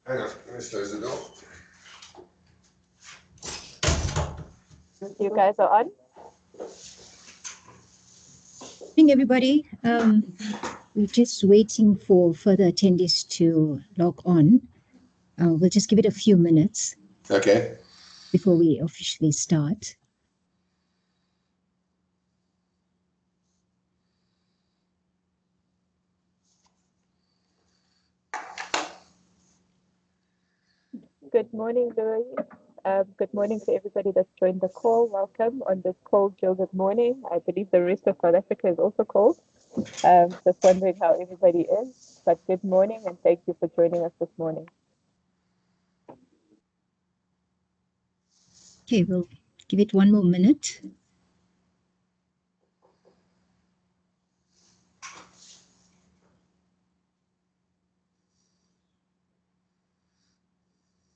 Hang on, let me close the door. You guys are on? Morning, everybody. We're just waiting for further attendees to log on. We'll just give it a few minutes. Okay. Before we officially start. Good morning, Louis. Good morning to everybody that's joined the call. Welcome on this cold, Good morning. I believe the rest of South Africa is also cold. Just wondering how everybody is. But good morning and thank you for joining us this morning. Okay, we'll give it one more minute.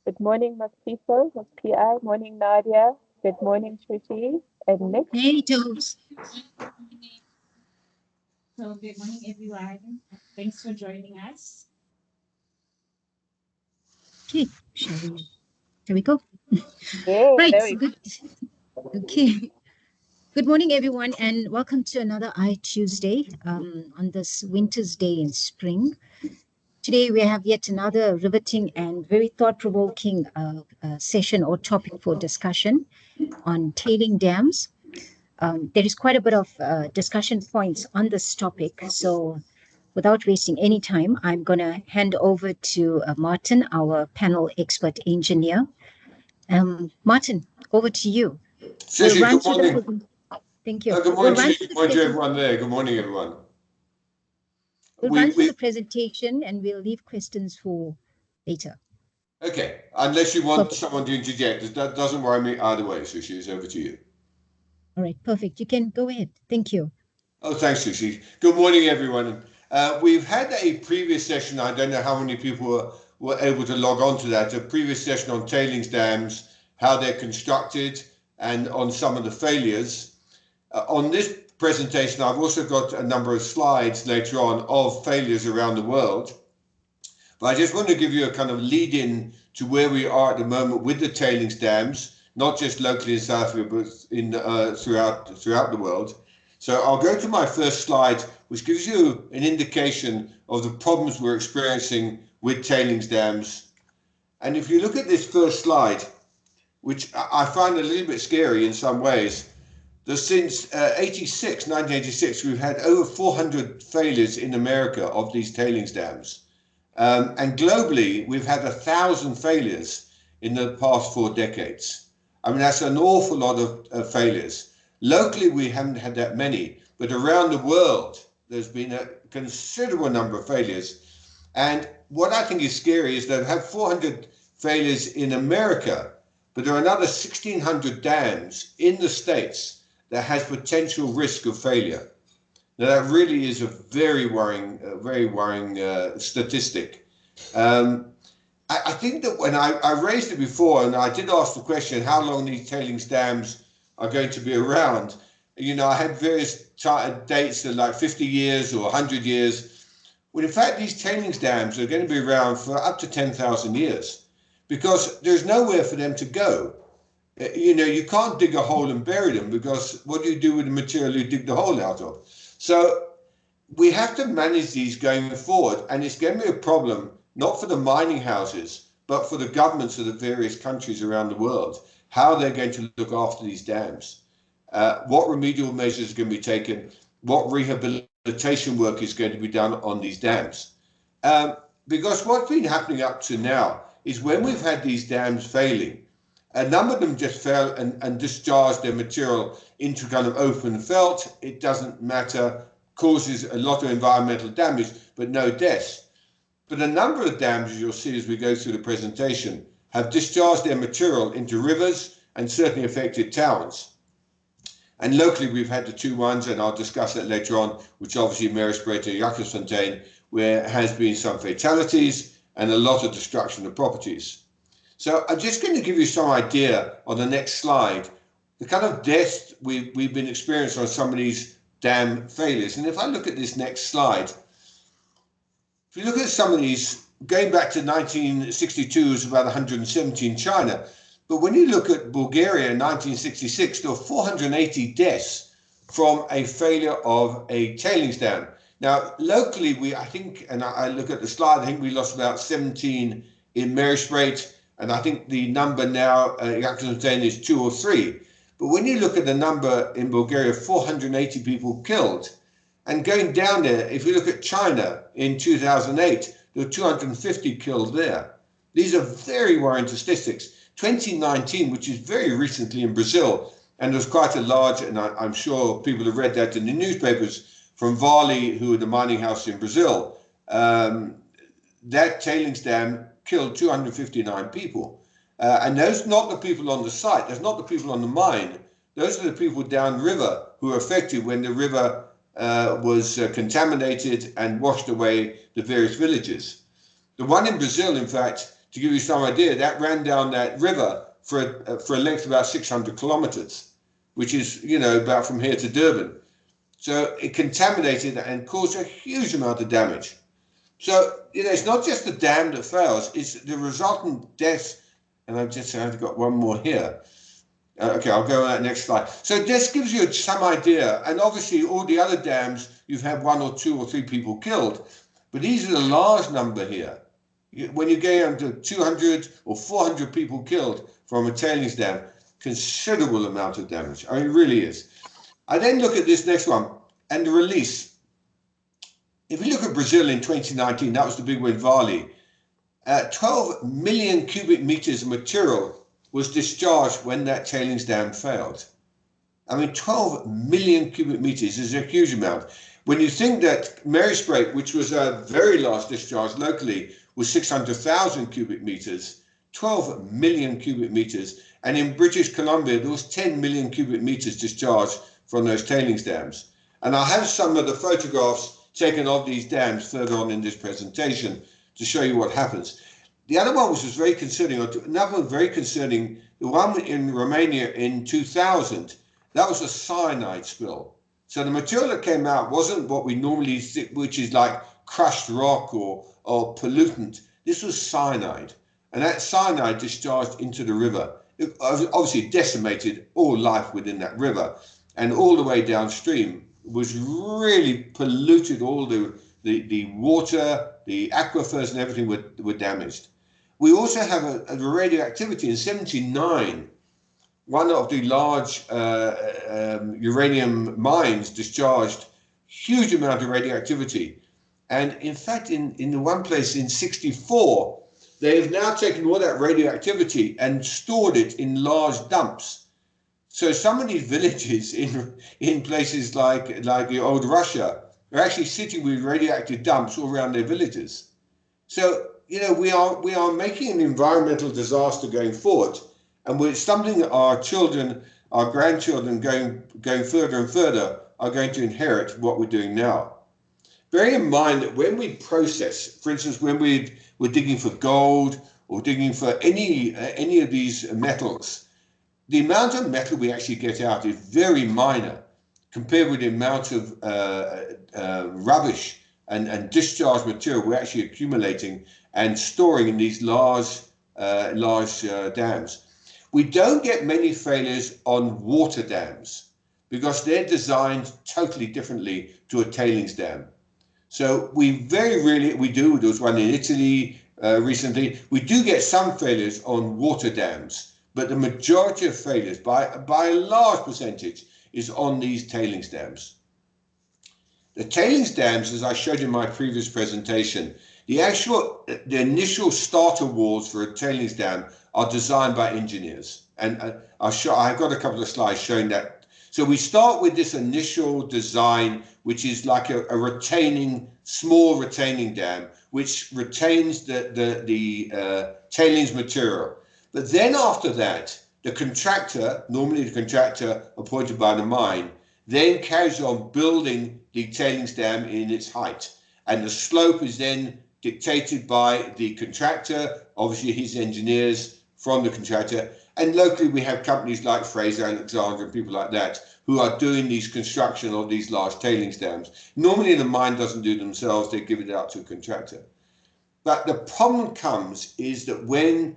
Good morning, Mastiso, PI. Morning, Nadia. Good morning, Shruti. And Nick. Hey, Toes. So good morning, everyone. Thanks for joining us. Okay, shall we go? Yeah, right. there we Good. Okay. Good morning, everyone, and welcome to another iTOOsday on this winter's day in spring. Today, we have yet another riveting and very thought-provoking session or topic for discussion on tailing dams. There is quite a bit of discussion points on this topic. So without wasting any time, I'm going to hand over to Martin, our panel expert engineer. Martin, over to you. Sushi, good morning. Thank you. Good morning to you. Good morning to everyone there. Good morning, everyone. We'll run through the presentation and we'll leave questions for later. Okay, unless you want someone to interject. That doesn't worry me either way, Sushi. It's over to you. All right, perfect. You can go ahead. Thank you. Oh, thanks, Sushi. Good morning, everyone. We've had a previous session. I don't know how many people were able to log on to that. A previous session on tailings dams, how they're constructed, and on some of the failures. On this presentation, I've also got a number of slides later on of failures around the world. But I just want to give you a kind of lead in to where we are at the moment with the tailings dams, not just locally in South Africa, but in throughout the world. So I'll go to my first slide, which gives you an indication of the problems we're experiencing with tailings dams. And if you look at this first slide, which I find a little bit scary in some ways, that since 1986, we've had over 400 failures in America of these tailings dams. And globally, we've had 1,000 failures in the past 4 decades. I mean, that's an awful lot of failures. Locally, we haven't had that many, but around the world, there's been a considerable number of failures. And what I think is scary is that we have 400 failures in America, but there are another 1,600 dams in the States that has potential risk of failure. Now, that really is a very worrying statistic. I think that when I raised it before, and I did ask the question, how long these tailings dams are going to be around, you know, I had various dates of like 50 years or 100 years. Well, in fact, these tailings dams are going to be around for up to 10,000 years because there's nowhere for them to go. You know, you can't dig a hole and bury them because what do you do with the material you dig the hole out of? So we have to manage these going forward, and it's going to be a problem, not for the mining houses, but for the governments of the various countries around the world, how they're going to look after these dams, what remedial measures are going to be taken, what rehabilitation work is going to be done on these dams. Because what's been happening up to now is when we've had these dams failing, a number of them just fell and discharged their material into kind of open felt. It doesn't matter, causes a lot of environmental damage, but no deaths. But a number of dams, as you'll see as we go through the presentation, have discharged their material into rivers and certainly affected towns. And locally, we've had the 2 ones, and I'll discuss that later on, which obviously Mariesbredt and Jakobsfontein, where there has been some fatalities and a lot of destruction of properties. So I'm just going to give you some idea on the next slide, the kind of deaths we've been experiencing on some of these dam failures. And if I look at this next slide, if you look at some of these going back to 1962, it was about 170 in China. But when you look at Bulgaria in 1966, there were 480 deaths from a failure of a tailings dam. Now, locally, I think, and I look at the slide, I think we lost about 17 in Marisbreed, and I think the number now, is 2 or 3. But when you look at the number in Bulgaria, 480 people killed. And going down there, if you look at China in 2008, there were 250 killed there. These are very worrying statistics. 2019, which is very recently in Brazil, and there's quite a large, and I'm sure people have read that in the newspapers, from Vale, who are the mining house in Brazil, that tailings dam killed 259 people. And those are not the people on the site, those are not the people on the mine, those are the people downriver who were affected when the river was contaminated and washed away the various villages. The one in Brazil, in fact, to give you some idea, that ran down that river for a length of about 600 kilometers, which is, about from here to Durban. So it contaminated and caused a huge amount of damage. So, it's not just the dam that fails, it's the resultant deaths. And I've got one more here. Okay, I'll go on that next slide. So this gives you some idea. And obviously all the other dams, you've had 1 or 2 or 3 people killed. But these are the large number here. When you get under 200 or 400 people killed from a tailings dam, considerable amount of damage. I mean, it really is. I then look at this next one and the release. If you look at Brazil in 2019, that was the big one, Vale. 12 million cubic meters of material was discharged when that tailings dam failed. I mean, 12 million cubic meters is a huge amount. When you think that Marisbreed, which was a very large discharge locally, was 600,000 cubic meters, 12 million cubic meters. And in British Columbia, there was 10 million cubic meters discharged from those tailings dams. And I have some of the photographs taken of these dams further on in this presentation to show you what happens. The other one which was very concerning, another one very concerning, the one in Romania in 2000, that was a cyanide spill. So the material that came out wasn't what we normally see, which is like crushed rock or pollutant. This was cyanide. And that cyanide discharged into the river. It obviously decimated all life within that river. And all the way downstream was really polluted. All the water, the aquifers and everything were damaged. We also have a radioactivity in 79. One of the large uranium mines discharged huge amount of radioactivity. And in fact, in the one place in 64, they have now taken all that radioactivity and stored it in large dumps. So some of these villages in places like the old Russia are actually sitting with radioactive dumps all around their villages. So, we are making an environmental disaster going forward, and it's something that our children, our grandchildren going further and further are going to inherit what we're doing now. Bearing in mind that when we process, for instance, when we're digging for gold or digging for any of these metals, the amount of metal we actually get out is very minor compared with the amount of rubbish and discharged material we're actually accumulating and storing in these large dams. We don't get many failures on water dams because they're designed totally differently to a tailings dam. So we very rarely, there was one in Italy recently, we do get some failures on water dams, but the majority of failures by a large percentage is on these tailings dams. The tailings dams, as I showed in my previous presentation, the initial starter walls for a tailings dam are designed by engineers. And I've got a couple of slides showing that. So we start with this initial design, which is like a small retaining dam, which retains the tailings material. But then after that, the contractor, normally the contractor appointed by the mine, then carries on building the tailings dam in its height. And the slope is then dictated by the contractor, obviously his engineers from the contractor. And locally we have companies like Fraser, Alexander and people like that who are doing these construction of these large tailings dams. Normally the mine doesn't do it themselves, they give it out to a contractor. But the problem comes is that when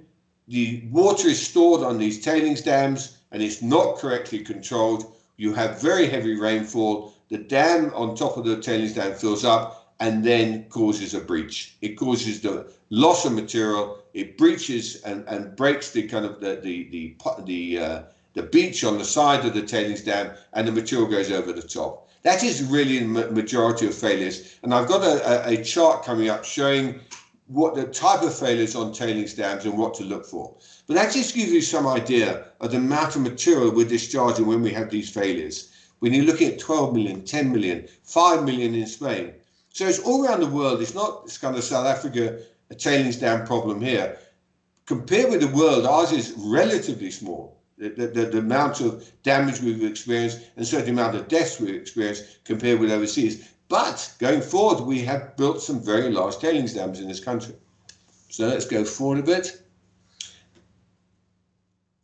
the water is stored on these tailings dams and it's not correctly controlled, you have very heavy rainfall, the dam on top of the tailings dam fills up and then causes a breach. It causes the loss of material, it breaches and breaks the kind of the beach on the side of the tailings dam, and the material goes over the top. That is really the majority of failures. And I've got a chart coming up showing what the type of failures on tailings dams and what to look for. But that just gives you some idea of the amount of material we're discharging when we have these failures. When you're looking at 12 million, 10 million, 5 million in Spain. So it's all around the world. It's kind of South Africa, a tailings dam problem here. Compared with the world, ours is relatively small. The amount of damage we've experienced and certainly the amount of deaths we've experienced compared with overseas. But going forward, we have built some very large tailings dams in this country. So let's go forward a bit.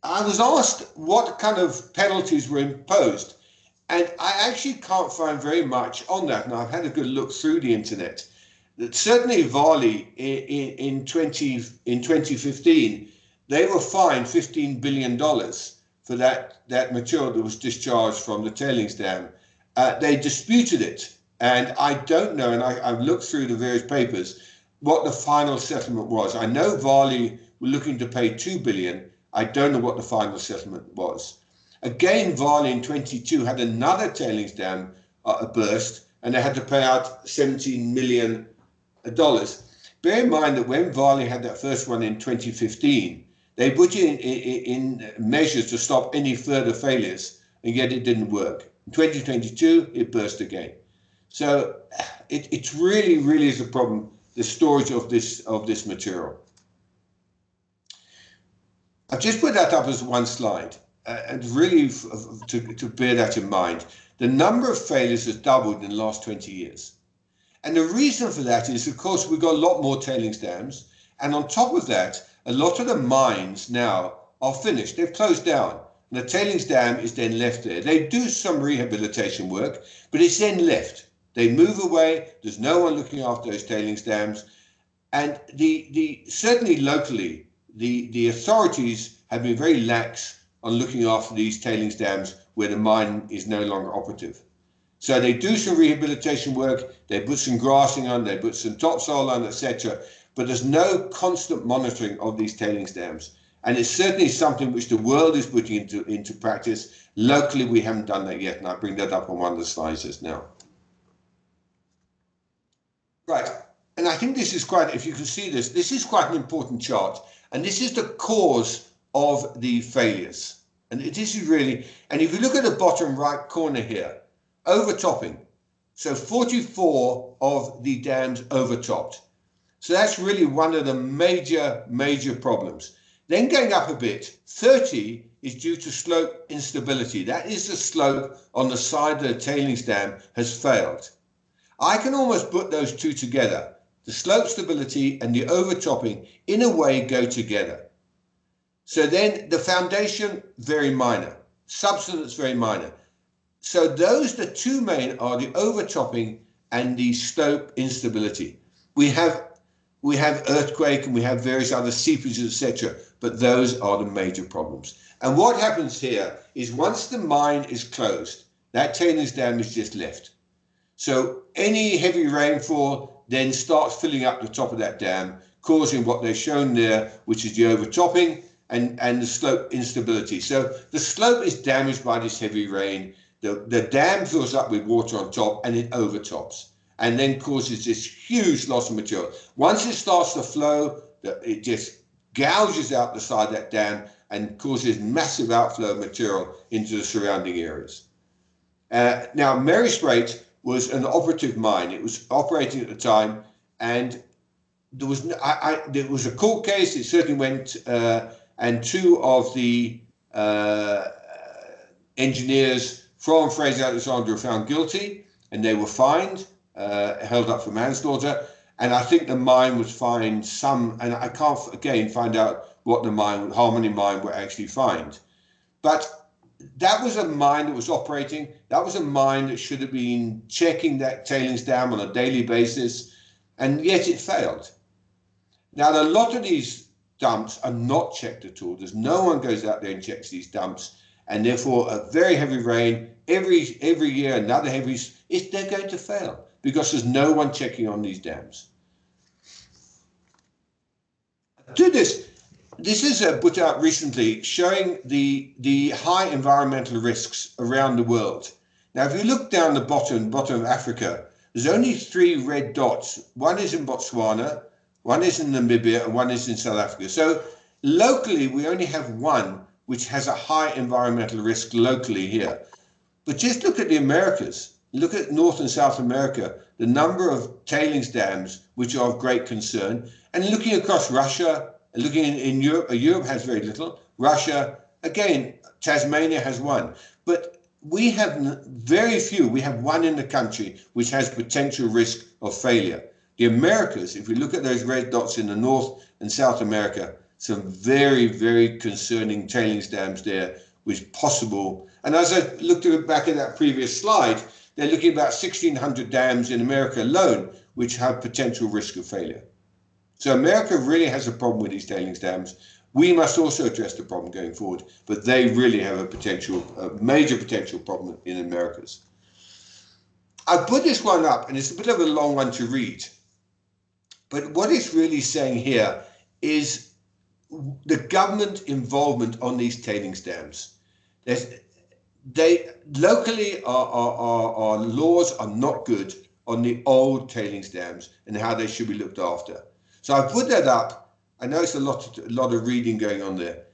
I was asked what kind of penalties were imposed, and I actually can't find very much on that. And I've had a good look through the internet. That certainly Vali in 2015, they were fined $15 billion for that material that was discharged from the tailings dam. They disputed it. And I don't know, and I've looked through the various papers, what the final settlement was. I know Vali were looking to pay $2 billion. I don't know what the final settlement was. Again, Vali in 22 had another tailings dam burst, and they had to pay out $17 million. Bear in mind that when Vali had that first one in 2015, they put in measures to stop any further failures, and yet it didn't work. In 2022, it burst again. So it really is a problem, the storage of this material. I've just put that up as one slide, and really to bear that in mind. The number of failures has doubled in the last 20 years. And the reason for that is, of course, we've got a lot more tailings dams. And on top of that, a lot of the mines now are finished. They've closed down. And the tailings dam is then left there. They do some rehabilitation work, but it's then left. They move away. There's no one looking after those tailings dams. And certainly locally, the authorities have been very lax on looking after these tailings dams where the mine is no longer operative. So they do some rehabilitation work, they put some grassing on, they put some topsoil on, etc. But there's no constant monitoring of these tailings dams. And it's certainly something which the world is putting into practice. Locally, we haven't done that yet, and I bring that up on one of the slides just now. Right, and I think this is quite, if you can see this is quite an important chart. And this is the cause of the failures. And this is really, and if you look at the bottom right corner here, overtopping. So 44 of the dams overtopped. So that's really one of the major problems. Then going up a bit, 30 is due to slope instability. That is the slope on the side of the tailings dam has failed. I can almost put those two together. The slope stability and the overtopping in a way go together. So then the foundation, very minor. Subsidence, very minor. So those, the two main are the overtopping and the slope instability. We have earthquake and we have various other seepages, etc. But those are the major problems. And what happens here is once the mine is closed, that tailings dam is just left. So any heavy rainfall then starts filling up the top of that dam, causing what they've shown there, which is the overtopping and the slope instability. So the slope is damaged by this heavy rain. The dam fills up with water on top and it overtops and then causes this huge loss of material. Once it starts to flow, it just gouges out the side of that dam and causes massive outflow of material into the surrounding areas. Now, Mary Strait was an operative mine. It was operating at the time, and there was a court case. It certainly went, and two of the engineers from Fraser Alexander were found guilty, and they were fined, held up for manslaughter. And I think the mine was fined some, and I can't again find out what the mine, Harmony Mine, were actually fined. But that was a mine that was operating. That was a mine that should have been checking that tailings dam on a daily basis, and yet it failed. Now, a lot of these dumps are not checked at all. There's no one goes out there and checks these dumps, and therefore a very heavy rain every year, another heavy, they're going to fail because there's no one checking on these dams. Do this. This is put out recently showing the high environmental risks around the world. Now, if you look down the bottom of Africa, there's only 3 red dots. One is in Botswana, one is in Namibia, and one is in South Africa. So locally, we only have one which has a high environmental risk locally here. But just look at the Americas. Look at North and South America, the number of tailings dams which are of great concern. And looking across Russia, looking in Europe, Europe has very little. Russia, again, Tasmania has one. But we have very few. We have one in the country which has potential risk of failure. The Americas, if we look at those red dots in the North and South America, some very, very concerning tailings dams there with possible. And as I looked back at that previous slide, they're looking at about 1,600 dams in America alone, which have potential risk of failure. So America really has a problem with these tailings dams. We must also address the problem going forward, but they really have a major potential problem in the Americas. I put this one up, and it's a bit of a long one to read. But what it's really saying here is the government involvement on these tailings dams. Locally, our laws are not good on the old tailings dams and how they should be looked after. So I put that up. I know it's a lot of reading going on there.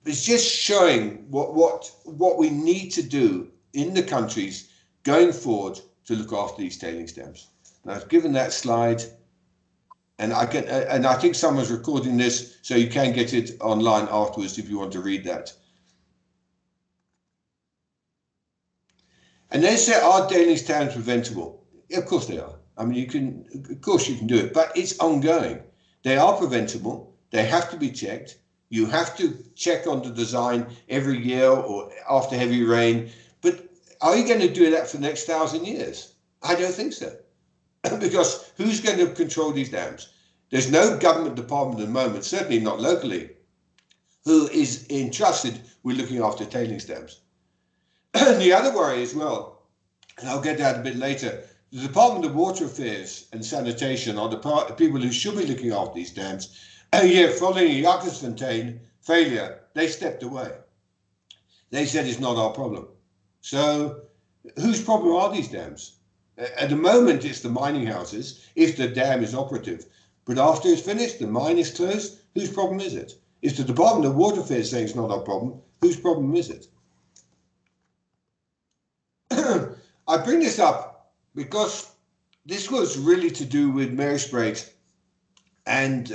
It's just showing what we need to do in the countries going forward to look after these tailings dams. Now I've given that slide, and I think someone's recording this, so you can get it online afterwards if you want to read that. And they say, are tailings dams preventable? Yeah, of course they are. I mean, of course you can do it, but it's ongoing. They are preventable. They have to be checked. You have to check on the design every year or after heavy rain. But are you going to do that for the next 1,000 years? I don't think so. Because who's going to control these dams? There's no government department at the moment, certainly not locally, who is entrusted with looking after tailings dams. The other worry as well, and I'll get that a bit later, the Department of Water Affairs and Sanitation are the people who should be looking after these dams. And yet, following Jagersfontein failure, they stepped away. They said it's not our problem. So whose problem are these dams? At the moment, it's the mining houses, if the dam is operative. But after it's finished, the mine is closed, whose problem is it? If the Department of Water Affairs saying it's not our problem, whose problem is it? I bring this up because this was really to do with Marisbreed and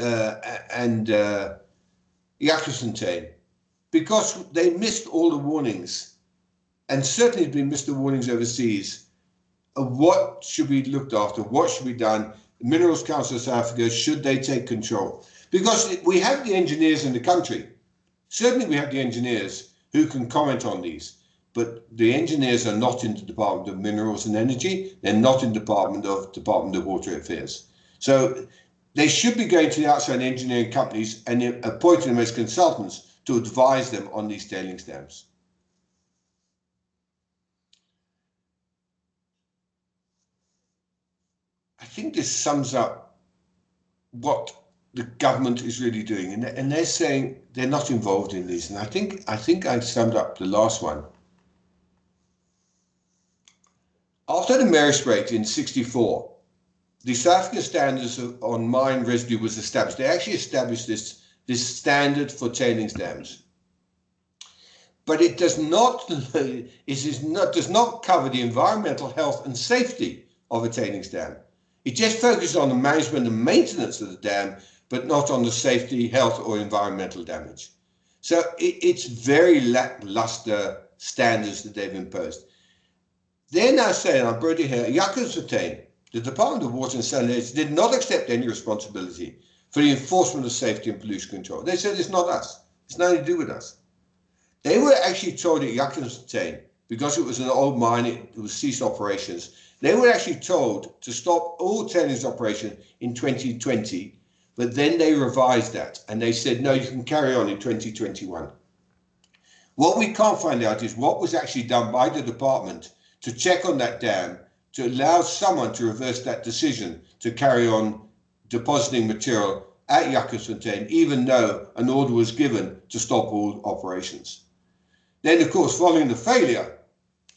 Jagersfontein, because they missed all the warnings, and certainly have been missed the warnings overseas of what should be looked after, what should be done. The Minerals Council of South Africa, should they take control? Because we have the engineers in the country. Certainly we have the engineers who can comment on these. But the engineers are not in the Department of Minerals and Energy. They're not in the Department of Water Affairs. So they should be going to the outside engineering companies and appointing them as consultants to advise them on these tailings dams. I think this sums up what the government is really doing. And they're saying they're not involved in these. And I think I summed up the last one. After the Marisbreed in '64, the South African standards on mine residue was established. They actually established this standard for tailings dams. But it does not cover the environmental health and safety of a tailings dam. It just focuses on the management and maintenance of the dam, but not on the safety, health, or environmental damage. So it's very lackluster standards that they've imposed. They're now saying, I brought it here, Jagersfontein, the Department of Water and Sanitation did not accept any responsibility for the enforcement of safety and pollution control. They said it's not us. It's nothing to do with us. They were actually told at Jagersfontein, because it was an old mine, it was ceased operations. They were actually told to stop all tailings operation in 2020 But then they revised that and they said, no, you can carry on in 2021. What we can't find out is what was actually done by the department to check on that dam to allow someone to reverse that decision to carry on depositing material at Jakobsfontein, even though an order was given to stop all operations. Then, of course, following the failure,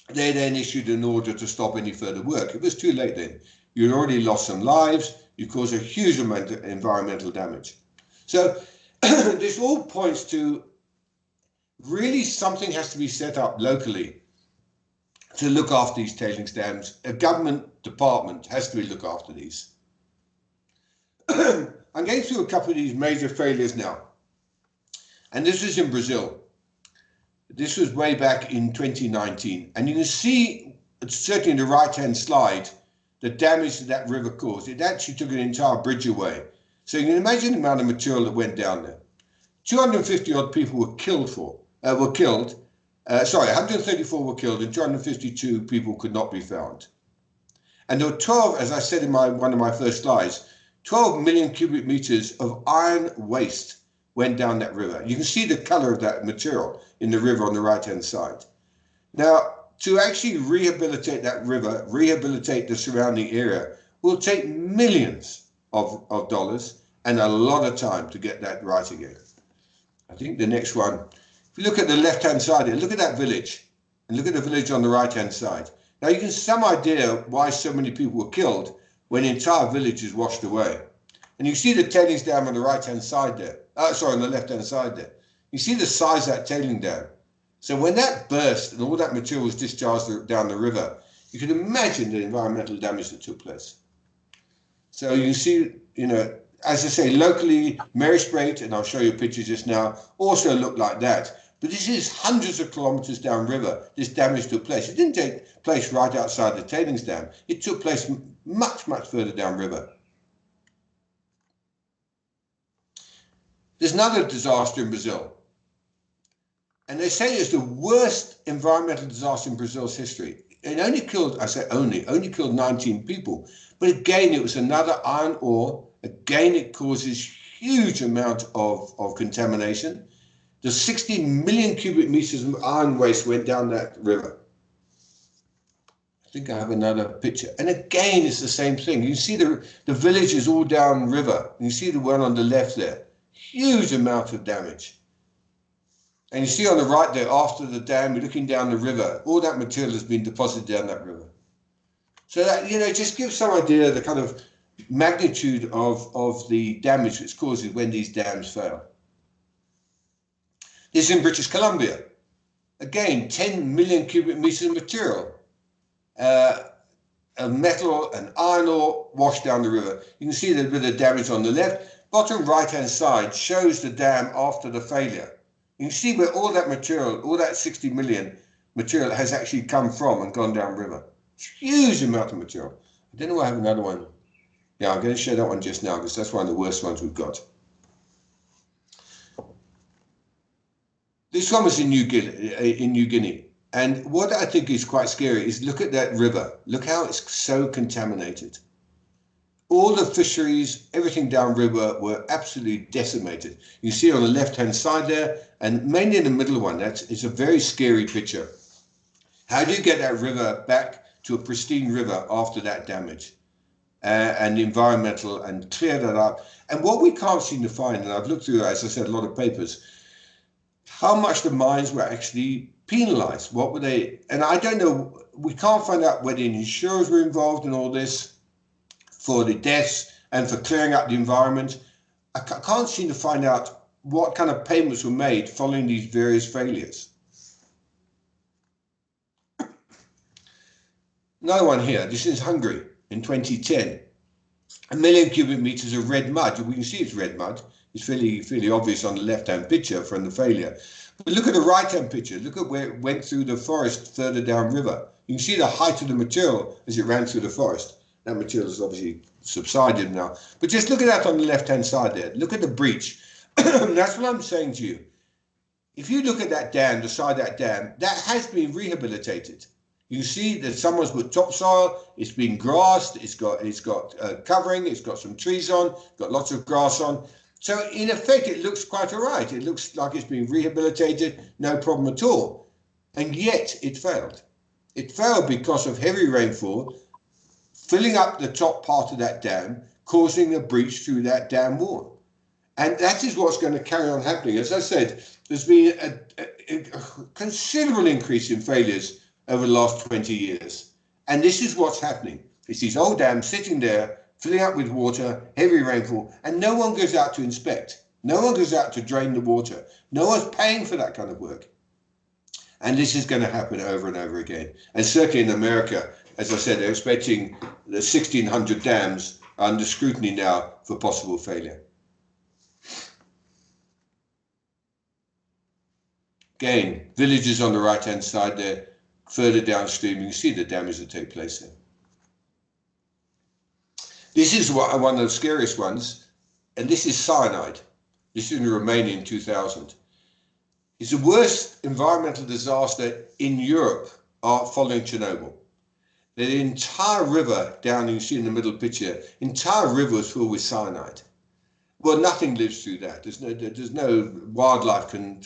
they then issued an order to stop any further work. It was too late then. You'd already lost some lives. You caused a huge amount of environmental damage. So this all points to really something has to be set up locally to look after these tailings dams. A government department has to look after these. I'm going through a couple of these major failures now. And this is in Brazil. This was way back in 2019. And you can see, certainly in the right-hand slide, the damage that that river caused. It actually took an entire bridge away. So you can imagine the amount of material that went down there. 250 odd people were killed. 134 were killed and 252 people could not be found. And there were 12, as I said in one of my first slides, 12 million cubic meters of iron waste went down that river. You can see the color of that material in the river on the right-hand side. Now, to actually rehabilitate that river, rehabilitate the surrounding area, will take millions of dollars and a lot of time to get that right again. I think the next one, if you look at the left-hand side here, look at that village, and look at the village on the right-hand side. Now you can have some idea why so many people were killed when the entire village is washed away. And you see the tailings dam on the right-hand side there. On the left-hand side there. You see the size of that tailing dam. So when that burst and all that material was discharged down the river, you can imagine the environmental damage that took place. So you see, as I say, locally, Maryspreight, and I'll show you a picture just now, also looked like that. But this is hundreds of kilometers downriver, this damage took place. It didn't take place right outside the tailings dam. It took place much, much further downriver. There's another disaster in Brazil. And they say it's the worst environmental disaster in Brazil's history. It only killed, I say only killed 19 people. But again, it was another iron ore. Again, it causes huge amount of contamination. The 60 million cubic meters of iron waste went down that river. I think I have another picture. And again, it's the same thing. You see the village is all down river. You see the one on the left there. Huge amount of damage. And you see on the right there, after the dam, you're looking down the river. All that material has been deposited down that river. So that, just gives some idea of the kind of magnitude of the damage it's causing when these dams fail. This is in British Columbia. Again, 10 million cubic meters of material. A metal and iron ore washed down the river. You can see the bit of damage on the left. Bottom right-hand side shows the dam after the failure. You can see where all that material, all that 60 million material has actually come from and gone downriver. It's a huge amount of material. I don't know if I have another one. Yeah, I'm going to show that one just now because that's one of the worst ones we've got. This one was in New Guinea. And what I think is quite scary is look at that river. Look how it's so contaminated. All the fisheries, everything downriver were absolutely decimated. You see on the left-hand side there, and mainly in the middle one, it's a very scary picture. How do you get that river back to a pristine river after that damage? And the environmental, and clear that up. And what we can't seem to find, and I've looked through, as I said, a lot of papers, how much the mines were actually penalized. What were they? And I don't know, we can't find out whether insurers were involved in all this for the deaths and for clearing up the environment. I can't seem to find out what kind of payments were made following these various failures. Another one here, this is Hungary in 2010. 1 million cubic meters of red mud. We can see it's red mud. It's fairly obvious on the left-hand picture from the failure. But look at the right-hand picture. Look at where it went through the forest further downriver. You can see the height of the material as it ran through the forest. That material has obviously subsided now. But just look at that on the left-hand side there. Look at the breach. That's what I'm saying to you. If you look at that dam, the side of that dam, that has been rehabilitated. You can see that someone's put topsoil, it's been grassed, it's got covering, it's got some trees on, got lots of grass on. So in effect, it looks quite all right. It looks like it's been rehabilitated, no problem at all. And yet it failed. It failed because of heavy rainfall, filling up the top part of that dam, causing a breach through that dam wall. And that is what's going to carry on happening. As I said, there's been a considerable increase in failures over the last 20 years. And this is what's happening. It's these old dams sitting there, filling up with water, heavy rainfall, and no one goes out to inspect. No one goes out to drain the water. No one's paying for that kind of work. And this is going to happen over and over again. And certainly in America, as I said, they're expecting the 1,600 dams under scrutiny now for possible failure. Again, villages on the right-hand side there, further downstream, you can see the damage that take place there. This is one of the scariest ones, and this is cyanide. This is in Romania in 2000. It's the worst environmental disaster in Europe following Chernobyl. The entire river down, you see in the middle picture, entire river is filled with cyanide. Well, nothing lives through that. There's no wildlife can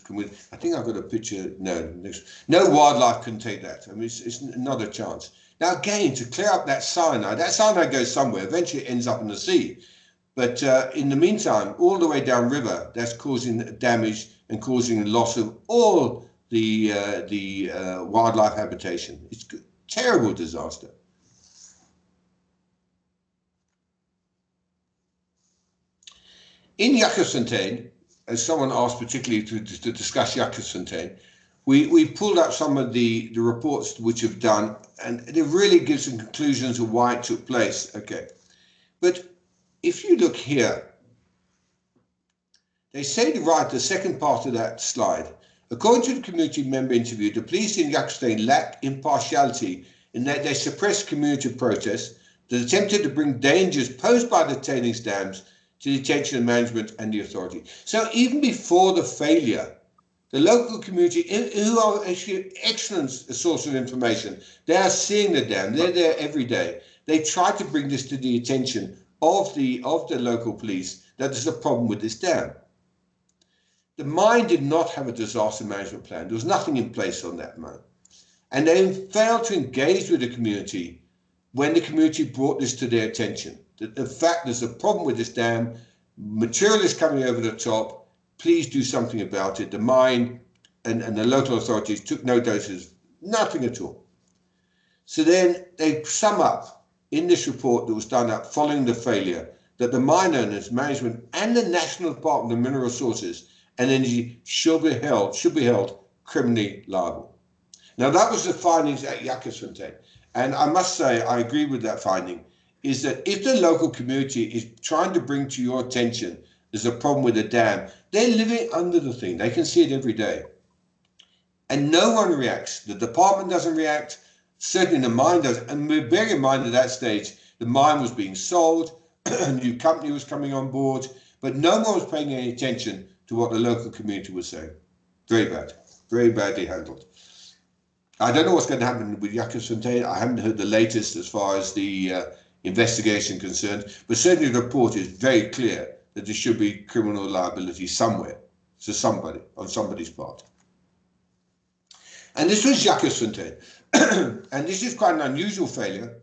I think I've got a picture. No wildlife can take that. I mean, it's not a chance. Now, again, to clear up that cyanide goes somewhere. Eventually, it ends up in the sea. But in the meantime, all the way down river, that's causing damage and causing loss of all the wildlife habitation. It's a terrible disaster. In Jakobsfontein, as someone asked particularly to discuss Jakobsfontein, we pulled up some of the reports which have done, and it really gives some conclusions of why it took place. Okay, but if you look here, they say right, the second part of that slide, according to the community member interviewed, the police in Jakobsfontein lack impartiality in that they suppressed community protests that attempted to bring dangers posed by the tailings dams to the attention of management and the authority. So even before the failure, the local community, who are actually an excellent source of information, they are seeing the dam, they're there every day. They try to bring this to the attention of the local police that there's a problem with this dam. The mine did not have a disaster management plan. There was nothing in place on that mine. And they failed to engage with the community when the community brought this to their attention. That the fact there's a problem with this dam, material is coming over the top, please do something about it. The mine and the local authorities took no notice, nothing at all. So then they sum up in this report that was done up following the failure that the mine owners, management, and the National Department of Mineral Resources and Energy should be held criminally liable. Now that was the findings at Jakobsfontein, and I must say I agree with that finding. Is that if the local community is trying to bring to your attention there's a problem with the dam, they're living under the thing. They can see it every day. And no one reacts. The department doesn't react. Certainly the mine does. And bear in mind at that stage, the mine was being sold, a new company was coming on board, but no one was paying any attention to what the local community was saying. Very bad. Very badly handled. I don't know what's going to happen with Jakobsfontein. I haven't heard the latest as far as the investigation concerned, but certainly the report is very clear that there should be criminal liability somewhere, so somebody, on somebody's part. And this was Jakobsfontein, and this is quite an unusual failure.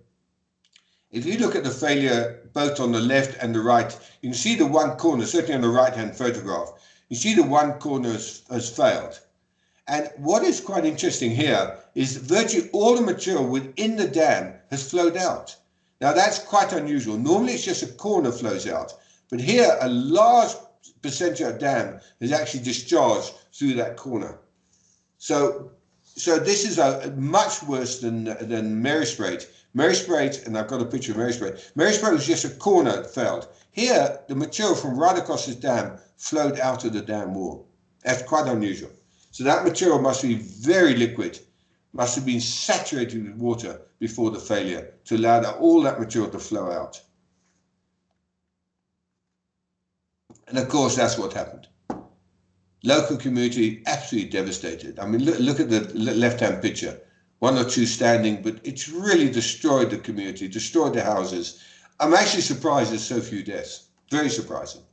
If you look at the failure both on the left and the right, you can see the one corner, certainly on the right-hand photograph, you see the one corner has failed. And what is quite interesting here is virtually all the material within the dam has flowed out. Now that's quite unusual. Normally it's just a corner flows out, but here a large percentage of the dam is actually discharged through that corner. So this is much worse than Mary Strait. Mary Strait, and I've got a picture of Mary Strait. Mary Strait was just a corner that failed. Here, the material from right across this dam flowed out of the dam wall. That's quite unusual. So that material must be very liquid, must have been saturated with water before the failure to allow all that material to flow out. And of course, that's what happened. Local community absolutely devastated. I mean, look at the left-hand picture. one or two standing, but it's really destroyed the community, destroyed the houses. I'm actually surprised there's so few deaths. Very surprising.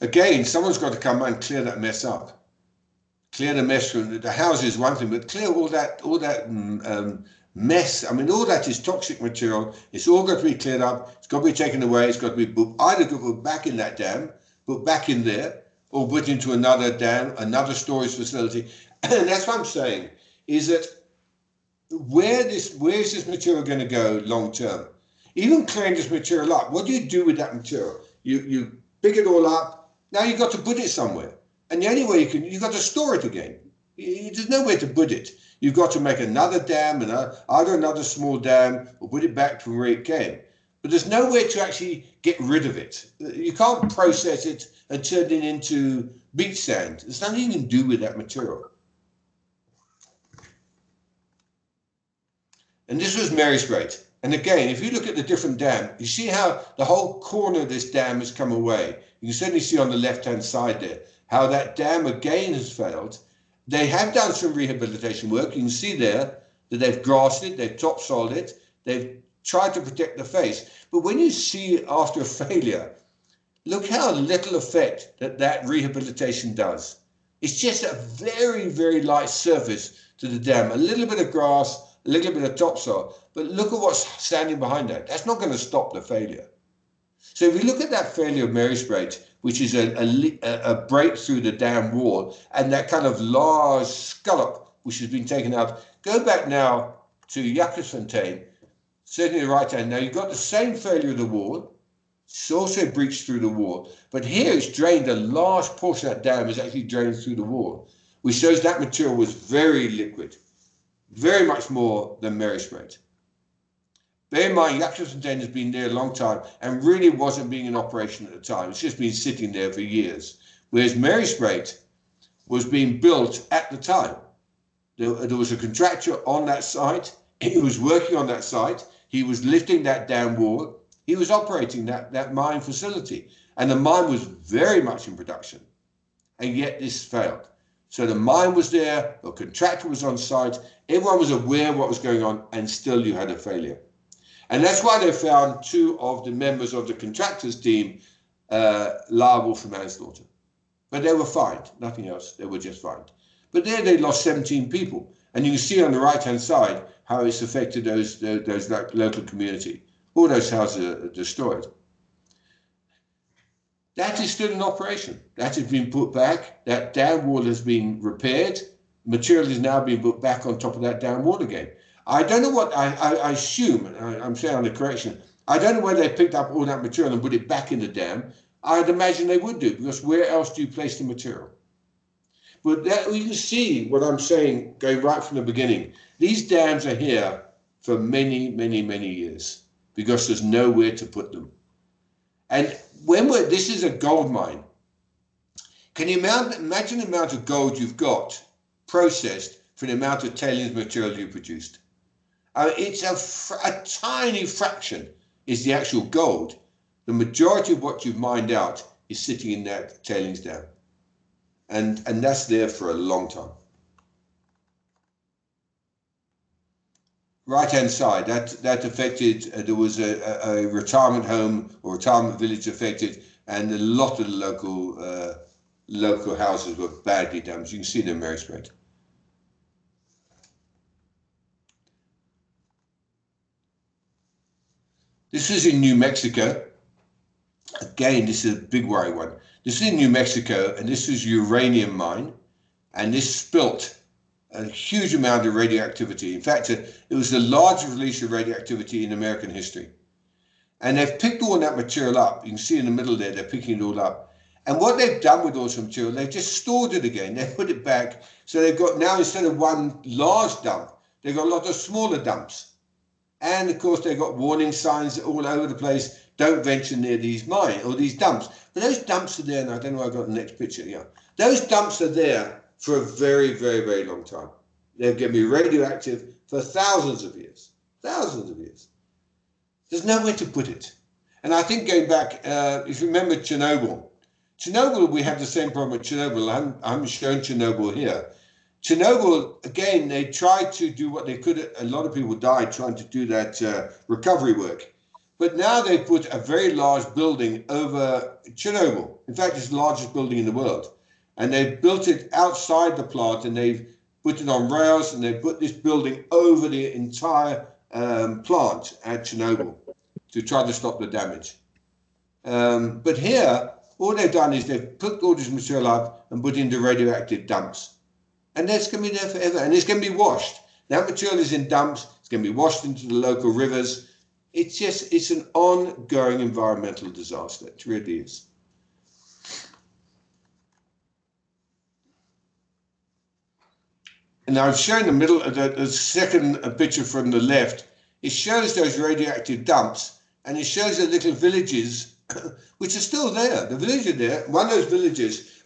Again, someone's got to come and clear that mess up. Clear the mess from the house is one thing, but clear all that mess. I mean, all that is toxic material. It's all got to be cleared up. It's got to be taken away. It's got to be either put back in that dam, put back in there, or put into another dam, another storage facility. And that's what I'm saying, is that where is this material going to go long term? Even clearing this material up, what do you do with that material? You pick it all up. Now you've got to put it somewhere. And the only way you've got to store it again. There's nowhere to put it. You've got to make another dam, either another small dam, or put it back from where it came. But there's nowhere to actually get rid of it. You can't process it and turn it into beach sand. There's nothing you can do with that material. And this was Mary Strait. And again, if you look at the different dam, you see how the whole corner of this dam has come away. You can certainly see on the left-hand side there how that dam again has failed. They have done some rehabilitation work. You can see there that they've grassed it, they've topsoiled it, they've tried to protect the face. But when you see after a failure, look how little effect that rehabilitation does. It's just a very, very light surface to the dam, a little bit of grass, a little bit of topsoil, but look at what's standing behind that. That's not going to stop the failure. So if you look at that failure of Mary Strait, which is a break through the dam wall, and that kind of large scallop which has been taken out, go back now to Jakobsfontein, certainly the right hand. Now you've got the same failure of the wall. It's also breached through the wall, but here it's drained. A large portion of that dam is actually drained through the wall, which shows that material was very liquid, very much more than Mary Strait. Bear in mind, Jakobsfontein has been there a long time and really wasn't being in operation at the time. It's just been sitting there for years. Whereas Mary Strait was being built at the time. There was a contractor on that site. He was working on that site. He was lifting that dam wall. He was operating that mine facility. And the mine was very much in production. And yet this failed. So the mine was there, the contractor was on site, everyone was aware of what was going on, and still you had a failure. And that's why they found two of the members of the contractors team liable for manslaughter. But they were fined, nothing else, they were just fined. But there they lost 17 people. And you can see on the right-hand side how it's affected those local community. All those houses are destroyed. That is still in operation. That has been put back. That dam wall has been repaired. Material is now being put back on top of that dam wall again. I don't know what, I assume, and I'm saying on the correction, I don't know whether they picked up all that material and put it back in the dam. I'd imagine they would do, because where else do you place the material? But that, you can see what I'm saying going right from the beginning. These dams are here for many, many, many years because there's nowhere to put them. And this is a gold mine. Can you imagine the amount of gold you've got processed for the amount of tailings material you produced? It's a tiny fraction is the actual gold. The majority of what you've mined out is sitting in that tailings dam. And that's there for a long time. Right-hand side, that affected, there was a retirement home or retirement village affected, and a lot of the local houses were badly damaged. You can see them in Mary Strait. This is in New Mexico. Again, this is a big worry one. This is in New Mexico, and this is a uranium mine, and this spilt a huge amount of radioactivity. In fact, it was the largest release of radioactivity in American history. And they've picked all that material up. You can see in the middle there, they're picking it all up. And what they've done with all this material, they've just stored it again. They put it back. So they've got now, instead of one large dump, they've got a lot of smaller dumps. And of course, they've got warning signs all over the place. Don't venture near these mines or these dumps. But those dumps are there, and I don't know where I got the next picture. Yeah, those dumps are there for a very, very, very long time. They're going to be radioactive for thousands of years. Thousands of years. There's nowhere to put it. And I think going back, if you remember Chernobyl, we had the same problem at Chernobyl. I haven't shown Chernobyl here. Chernobyl, again, they tried to do what they could. A lot of people died trying to do that recovery work. But now they put a very large building over Chernobyl. In fact, it's the largest building in the world. And they've built it outside the plant, and they've put it on rails, and they've put this building over the entire plant at Chernobyl to try to stop the damage. But here, all they've done is they've cooked all this material up and put into radioactive dumps. And that's going to be there forever, and it's going to be washed. That material is in dumps, it's going to be washed into the local rivers. It's an ongoing environmental disaster. It really is. And I've shown the middle, the second picture from the left. It shows those radioactive dumps, and it shows the little villages which are still there. The village are there. One of those villages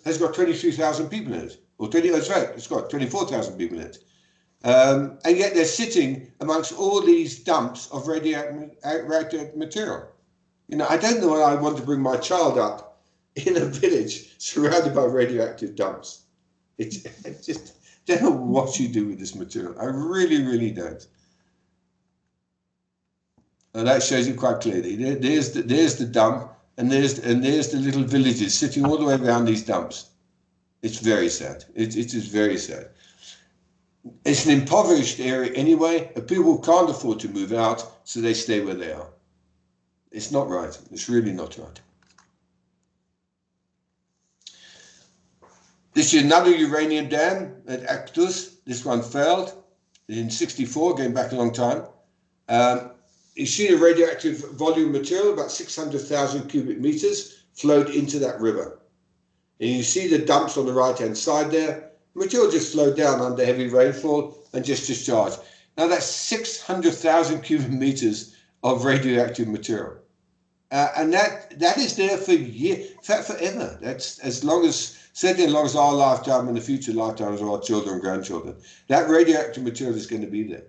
has got 23,000 people in it. Or 20, that's right, it's got 24,000 people in it. And yet they're sitting amongst all these dumps of radioactive material. You know, I don't know why I want to bring my child up in a village surrounded by radioactive dumps. I just don't know what you do with this material. I really, really don't. And that shows it quite clearly. There's the dump, and there's the little villages sitting all the way around these dumps. It's very sad. It is very sad. It's an impoverished area anyway, and people can't afford to move out, so they stay where they are. It's not right. It's really not right. This is another uranium dam at iTOOs. This one failed in '64, going back a long time. You see the radioactive volume material, about 600,000 cubic meters, flowed into that river. And you see the dumps on the right-hand side there. Material just flowed down under heavy rainfall and just discharged. Now that's 600,000 cubic meters of radioactive material. And that is there for years, in fact, forever. That's certainly as long as our lifetime and the future lifetimes of our children and grandchildren. That radioactive material is going to be there.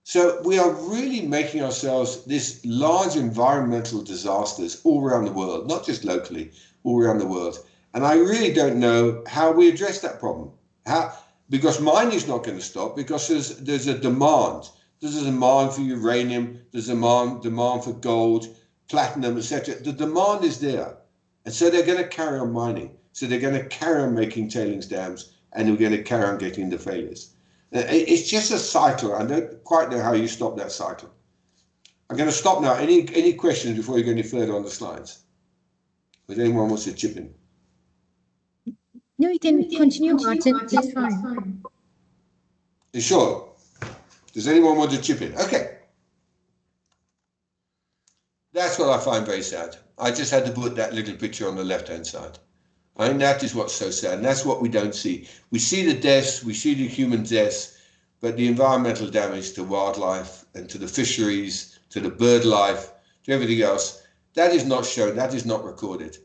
So we are really making ourselves this large environmental disasters all around the world, not just locally, all around the world. And I really don't know how we address that problem. Because mining is not going to stop, because there's a demand. There's a demand for uranium, there's a demand for gold, platinum, etc. The demand is there. And so they're going to carry on mining. So they're going to carry on making tailings dams, and we're going to carry on getting the failures. It's just a cycle. I don't quite know how you stop that cycle. I'm going to stop now. Any questions before you go any further on the slides? If anyone wants to chip in? No, you can continue, Martin. It's fine. You sure? Does anyone want to chip in? Okay. That's what I find very sad. I just had to put that little picture on the left-hand side. I think that is what's so sad, and that's what we don't see. We see the deaths, we see the human deaths, but the environmental damage to wildlife and to the fisheries, to the bird life, to everything else, that is not shown, that is not recorded.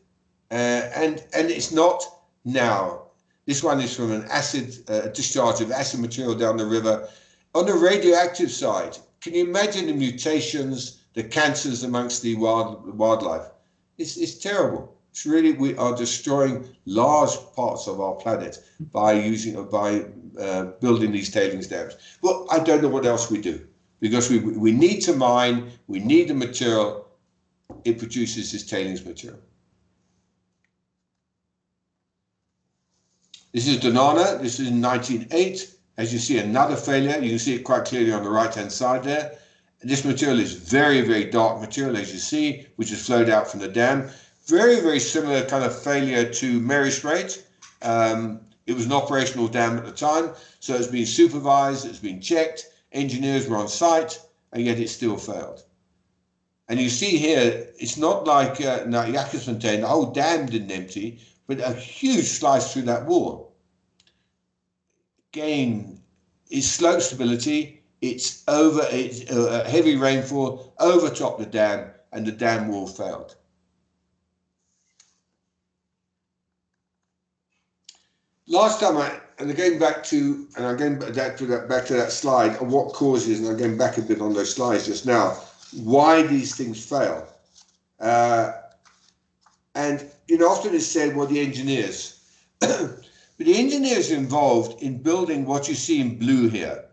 And it's not now. This one is from an acid discharge of acid material down the river. On the radioactive side, can you imagine the mutations, the cancers amongst the wildlife? It's terrible. It's really, we are destroying large parts of our planet by building these tailings dams. Well, I don't know what else we do, because we need to mine, we need the material. It produces this tailings material. This is Donana. This is in 1908. As you see, another failure. You can see it quite clearly on the right-hand side there. This material is very, very dark material, as you see, which has flowed out from the dam. Very, very similar kind of failure to Mary Strait. It was an operational dam at the time, so it's been supervised, it's been checked, engineers were on site, and yet it still failed. And you see here, it's not like Jakobsfontein, the whole dam didn't empty, but a huge slice through that wall. Again, it's slope stability, it's heavy rainfall, overtopped the dam, and the dam wall failed. Last time, I'm going back to that slide on what causes, and I'm going back a bit on those slides just now, why these things fail. And, you know, often it's said, well, the engineers. But the engineers are involved in building what you see in blue here.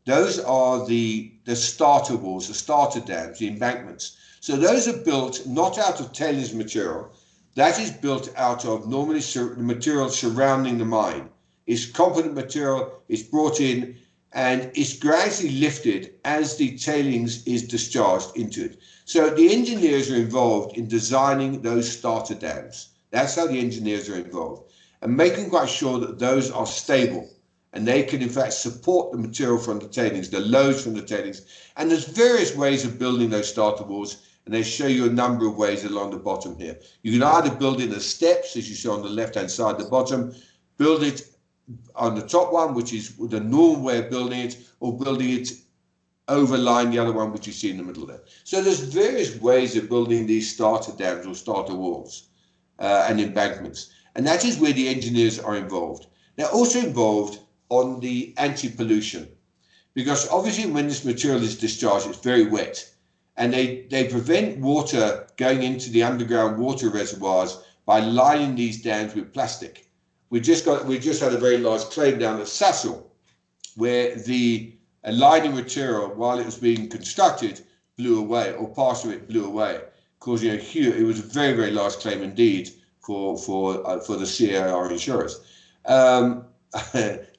Those are the starter walls, the starter dams, the embankments. So those are built not out of tailings material. That is built out of normally the material surrounding the mine. It's competent material, it's brought in, and it's gradually lifted as the tailings is discharged into it. So the engineers are involved in designing those starter dams. That's how the engineers are involved, and making quite sure that those are stable and they can in fact support the material from the tailings, the loads from the tailings. And there's various ways of building those starter walls, and they show you a number of ways along the bottom here. You can either build it as steps, as you see on the left-hand side, the bottom, build it on the top one, which is the normal way of building it, or building it overlying the other one, which you see in the middle there. So there's various ways of building these starter dams or starter walls and embankments. And that is where the engineers are involved. They're also involved on the anti-pollution, because obviously when this material is discharged, it's very wet, and they prevent water going into the underground water reservoirs by lining these dams with plastic. We just had a very large claim down at Sassel, where the lining material, while it was being constructed, blew away, or part of it blew away, causing a huge. It was a very, very large claim indeed for the CAR insurers.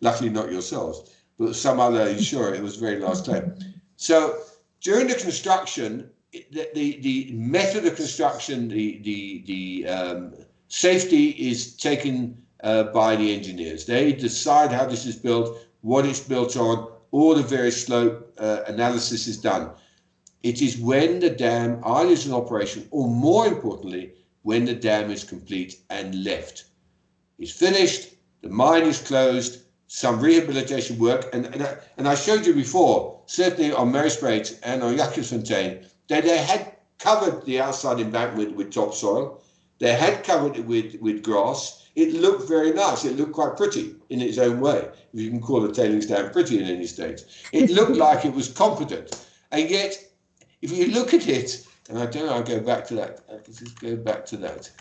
Luckily not yourselves, but some other insurer. It was a very large claim. So during the construction, the method of construction, the safety is taken by the engineers. They decide how this is built, what it's built on, all the various slope analysis is done. It is when the dam either is in operation, or more importantly, when the dam is complete and left. It's finished, the mine is closed, some rehabilitation work, and I showed you before, certainly on Mariespreek and on Jacobsfontein, that they had covered the outside embankment with topsoil. They had covered it with grass. It looked very nice. It looked quite pretty in its own way, if you can call a tailings dam pretty in any state. It looked like it was competent. And yet, if you look at it, and I don't know, I'll go back to that. I can just go back to that.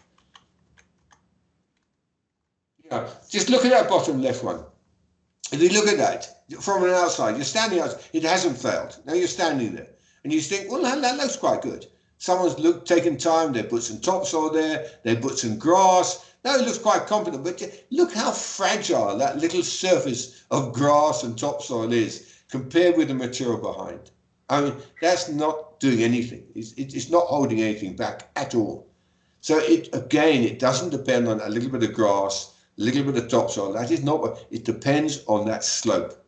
Yeah, just look at that bottom left one. If you look at that from an outside, you're standing outside, it hasn't failed. Now you're standing there and you think, well, that looks quite good. Someone's taken time, they put some topsoil there, they put some grass. Now it looks quite competent, but look how fragile that little surface of grass and topsoil is compared with the material behind. I mean, that's not doing anything. It's not holding anything back at all. So it doesn't depend on a little bit of grass, a little bit of topsoil. That is not what it depends on. That slope.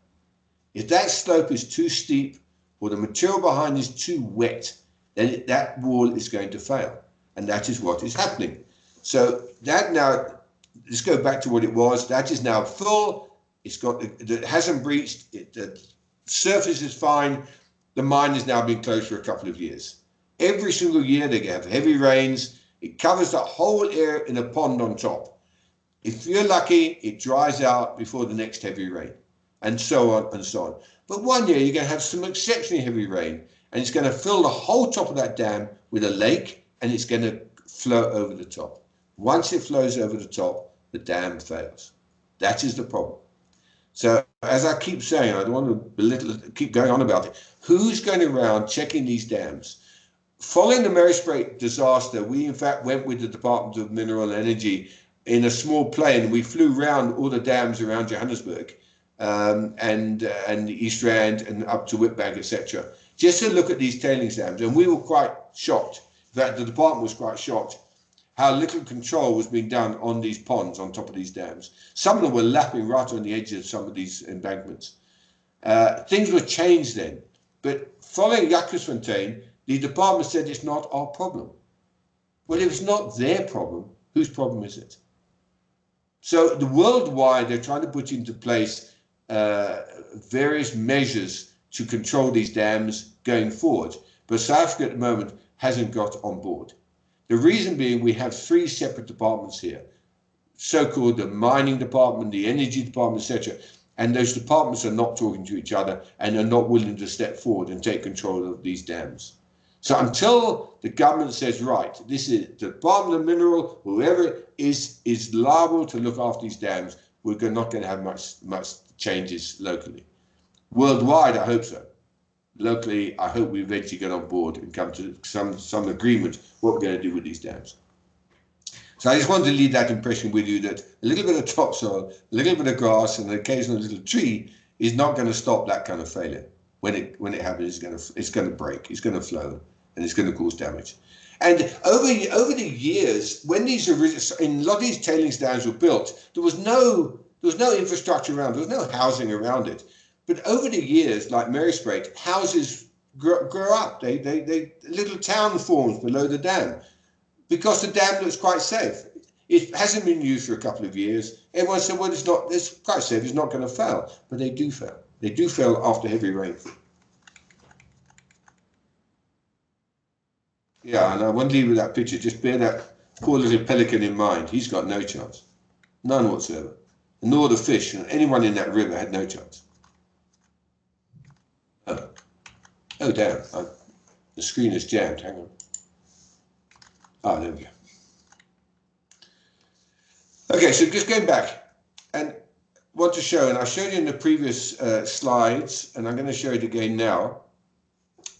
If that slope is too steep or the material behind is too wet, then that wall is going to fail, and that is what is happening. So that now, let's go back to what it was. That is now full. It hasn't breached. The surface is fine. The mine has now been closed for a couple of years. Every single year they have heavy rains. It covers that whole area in a pond on top. If you're lucky, it dries out before the next heavy rain, and so on and so on. But one year you're going to have some exceptionally heavy rain, and it's going to fill the whole top of that dam with a lake, and it's going to flow over the top. Once it flows over the top, the dam fails. That is the problem. So as I keep saying, I don't want to keep going on about it. Who's going around checking these dams? Following the Mariespreek disaster, we in fact went with the Department of Mineral Energy in a small plane. We flew around all the dams around Johannesburg and the East Rand and up to Witbank, etc., just to look at these tailings dams. And we were quite shocked. In fact, the department was quite shocked how little control was being done on these ponds on top of these dams. Some of them were lapping right on the edges of some of these embankments. Things were changed then. But following Jacobsfontein, the department said it's not our problem. Well, if it's not their problem, whose problem is it? So the worldwide, they're trying to put into place various measures to control these dams going forward. But South Africa at the moment hasn't got on board. The reason being we have three separate departments here, so-called the mining department, the energy department, etc. And those departments are not talking to each other and are not willing to step forward and take control of these dams. So until the government says, right, this is the Department of Mineral, whoever is liable to look after these dams, we're not going to have much changes locally. Worldwide, I hope so. Locally, I hope we eventually get on board and come to some agreement what we're going to do with these dams. So I just wanted to leave that impression with you that a little bit of topsoil, a little bit of grass, and an occasional little tree is not going to stop that kind of failure. When it happens, it's going to break, it's going to flow, and it's going to cause damage. And over the years, when in a lot of these tailings dams were built, there was no infrastructure around, there was no housing around it. But over the years, like Mary Sprait, houses grow up. They little town forms below the dam because the dam looks quite safe. It hasn't been used for a couple of years. Everyone said, well, it's quite safe, it's not going to fail. But they do fail. They do fail after heavy rainfall. Yeah, and I want to leave with that picture. Just bear that poor little pelican in mind. He's got no chance. None whatsoever. Nor the fish. And anyone in that river had no chance. Oh damn. The screen is jammed. Hang on. Oh, there we go. Okay, so just going back and want to show, and I showed you in the previous slides, and I'm going to show it again now.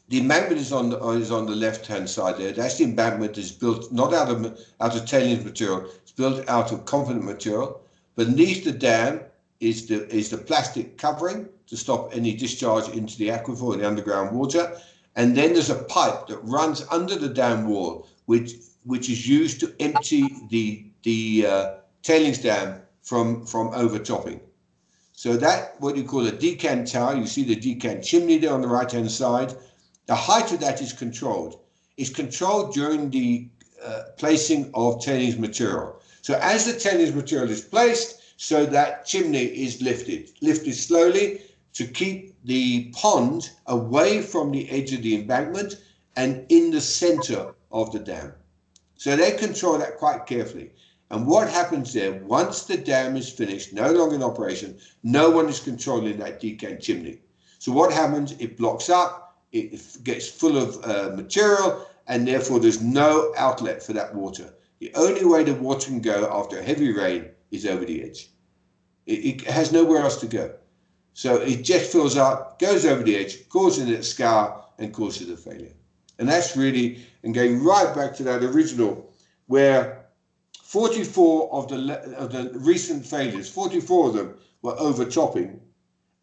The embankment is on the left-hand side there. That's the embankment is built not out of tailings material. It's built out of competent material. Beneath the dam is the plastic covering to stop any discharge into the aquifer or the underground water. And then there's a pipe that runs under the dam wall, which is used to empty the tailings dam from overtopping. So that what you call a decant tower. You see the decant chimney there on the right-hand side. The height of that is controlled. It's controlled during the placing of tailings material. So as the tailings material is placed, so that chimney is lifted slowly to keep the pond away from the edge of the embankment and in the center of the dam. So they control that quite carefully. And what happens there, once the dam is finished, no longer in operation, no one is controlling that decant chimney. So what happens, it blocks up, it gets full of material, and therefore there's no outlet for that water. The only way the water can go after a heavy rain is over the edge. It has nowhere else to go. So it just fills up, goes over the edge, causes it a scour, and causes a failure. And that's really, and going right back to that original, where 44 of the recent failures, 44 of them were overtopping,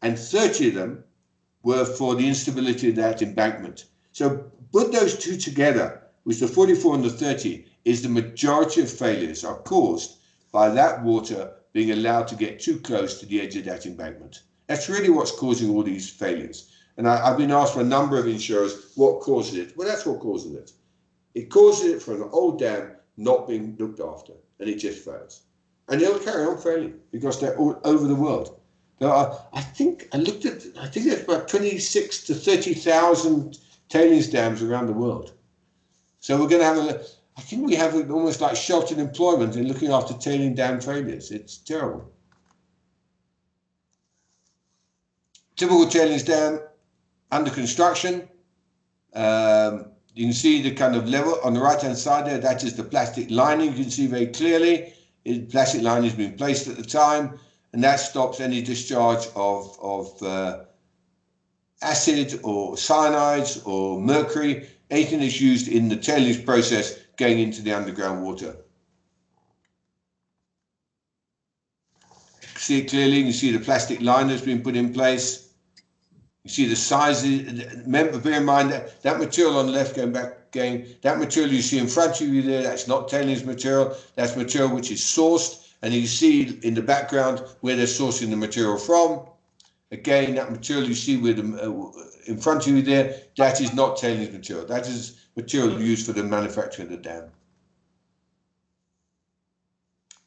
and 30 of them were for the instability of that embankment. So put those two together, with the 44 and the 30, is the majority of failures are caused by that water being allowed to get too close to the edge of that embankment. That's really what's causing all these failures. And I've been asked by a number of insurers, what causes it? Well, that's what causes it. It causes it for an old dam not being looked after, and it just fails. And it'll carry on failing because they're all over the world. There are, I think there's about 26 to 30,000 tailings dams around the world. So we're going to have I think we have almost like sheltered employment in looking after tailing dam failures. It's terrible. Typical tailings dam under construction. You can see the kind of level on the right-hand side there. That is the plastic lining. You can see very clearly. The plastic lining has been placed at the time, and that stops any discharge of acid or cyanides or mercury, anything that's used in the tailings process going into the underground water. See it clearly. You can see the plastic line that's been put in place. You see the sizes. Remember, bear in mind that material on the left that material you see in front of you there, that's not tailings material. That's material which is sourced. And you see in the background where they're sourcing the material from. Again, that material you see with in front of you there, that is not tailings material. That is material used for the manufacture of the dam.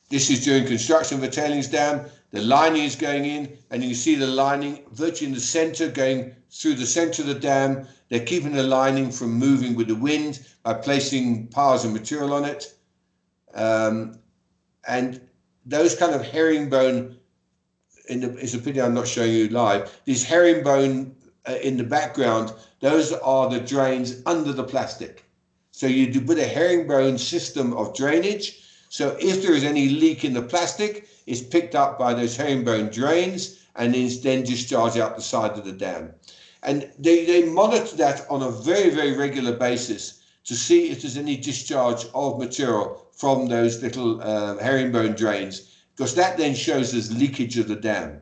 This is during construction of a tailings dam. The lining is going in, and you see the lining virtually in the center, going through the center of the dam. They're keeping the lining from moving with the wind by placing piles of material on it. And those kind of herringbone, it's a pity I'm not showing you live, these herringbone in the background, those are the drains under the plastic. So you do put a herringbone system of drainage So if there is any leak in the plastic, it's picked up by those herringbone drains and is then discharged out the side of the dam. And they monitor that on a very, very regular basis to see if there's any discharge of material from those little herringbone drains, because that then shows us leakage of the dam.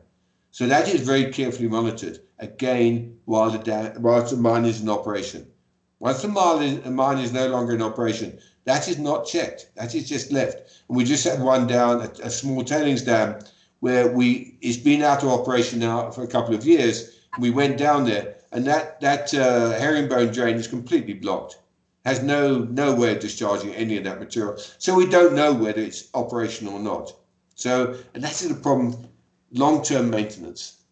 So that is very carefully monitored, again, while the mine is in operation. Once the mine is no longer in operation, that is not checked. That is just left. And we just had one down, a small tailings dam, where it's been out of operation now for a couple of years. We went down there, and that herringbone drain is completely blocked. Has no way of discharging any of that material. So we don't know whether it's operational or not. So, and that's the problem, long-term maintenance.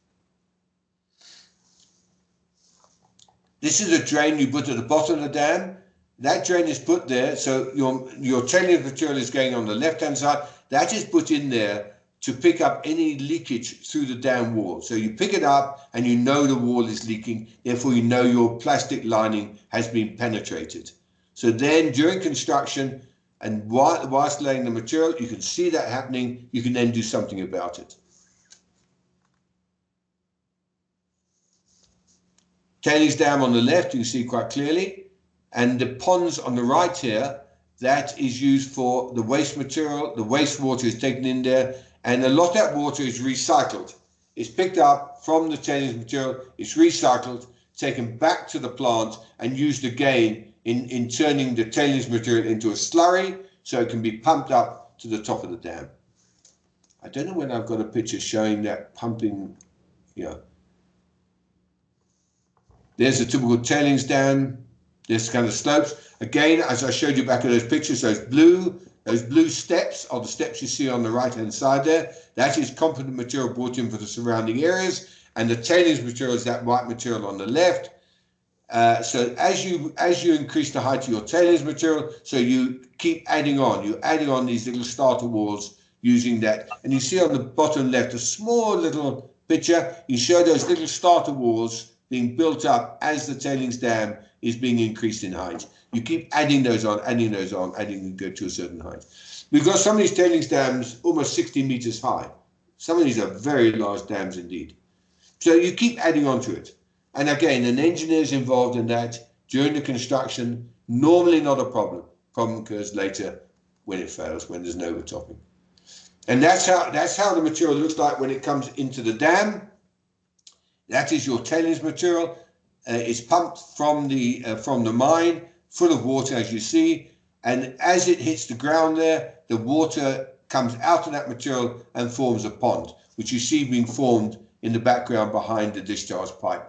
This is a drain you put at the bottom of the dam. That drain is put there, so your tailings material is going on the left-hand side. That is put in there to pick up any leakage through the dam wall. So you pick it up and you know the wall is leaking, therefore you know your plastic lining has been penetrated. So then during construction and whilst laying the material, you can see that happening, you can then do something about it. Tailings dam on the left, you can see quite clearly, and the ponds on the right here, that is used for the waste material. The wastewater is taken in there, and a lot of that water is recycled. It's picked up from the tailings material, it's recycled, taken back to the plant, and used again in turning the tailings material into a slurry, so it can be pumped up to the top of the dam. I don't know when I've got a picture showing that pumping here. There's a typical tailings dam. This kind of slopes. Again, as I showed you back in those pictures, those blue steps are the steps you see on the right-hand side there. That is competent material brought in for the surrounding areas, and the tailings material is that white material on the left. So as you increase the height of your tailings material, so you keep adding on. You're adding on these little starter walls using that. And you see on the bottom left a small little picture. You show those little starter walls being built up as the tailings dam is being increased in height. You keep adding those on, adding and go to a certain height. We've got some of these tailings dams almost 60 meters high. Some of these are very large dams indeed. So you keep adding on to it. And again, an engineer is involved in that during the construction, normally not a problem. Problem occurs later when it fails, when there's no overtopping. And that's how the material looks like when it comes into the dam. That is your tailings material. It's pumped from the mine, full of water, as you see. And as it hits the ground there, the water comes out of that material and forms a pond, which you see being formed in the background behind the discharge pipe.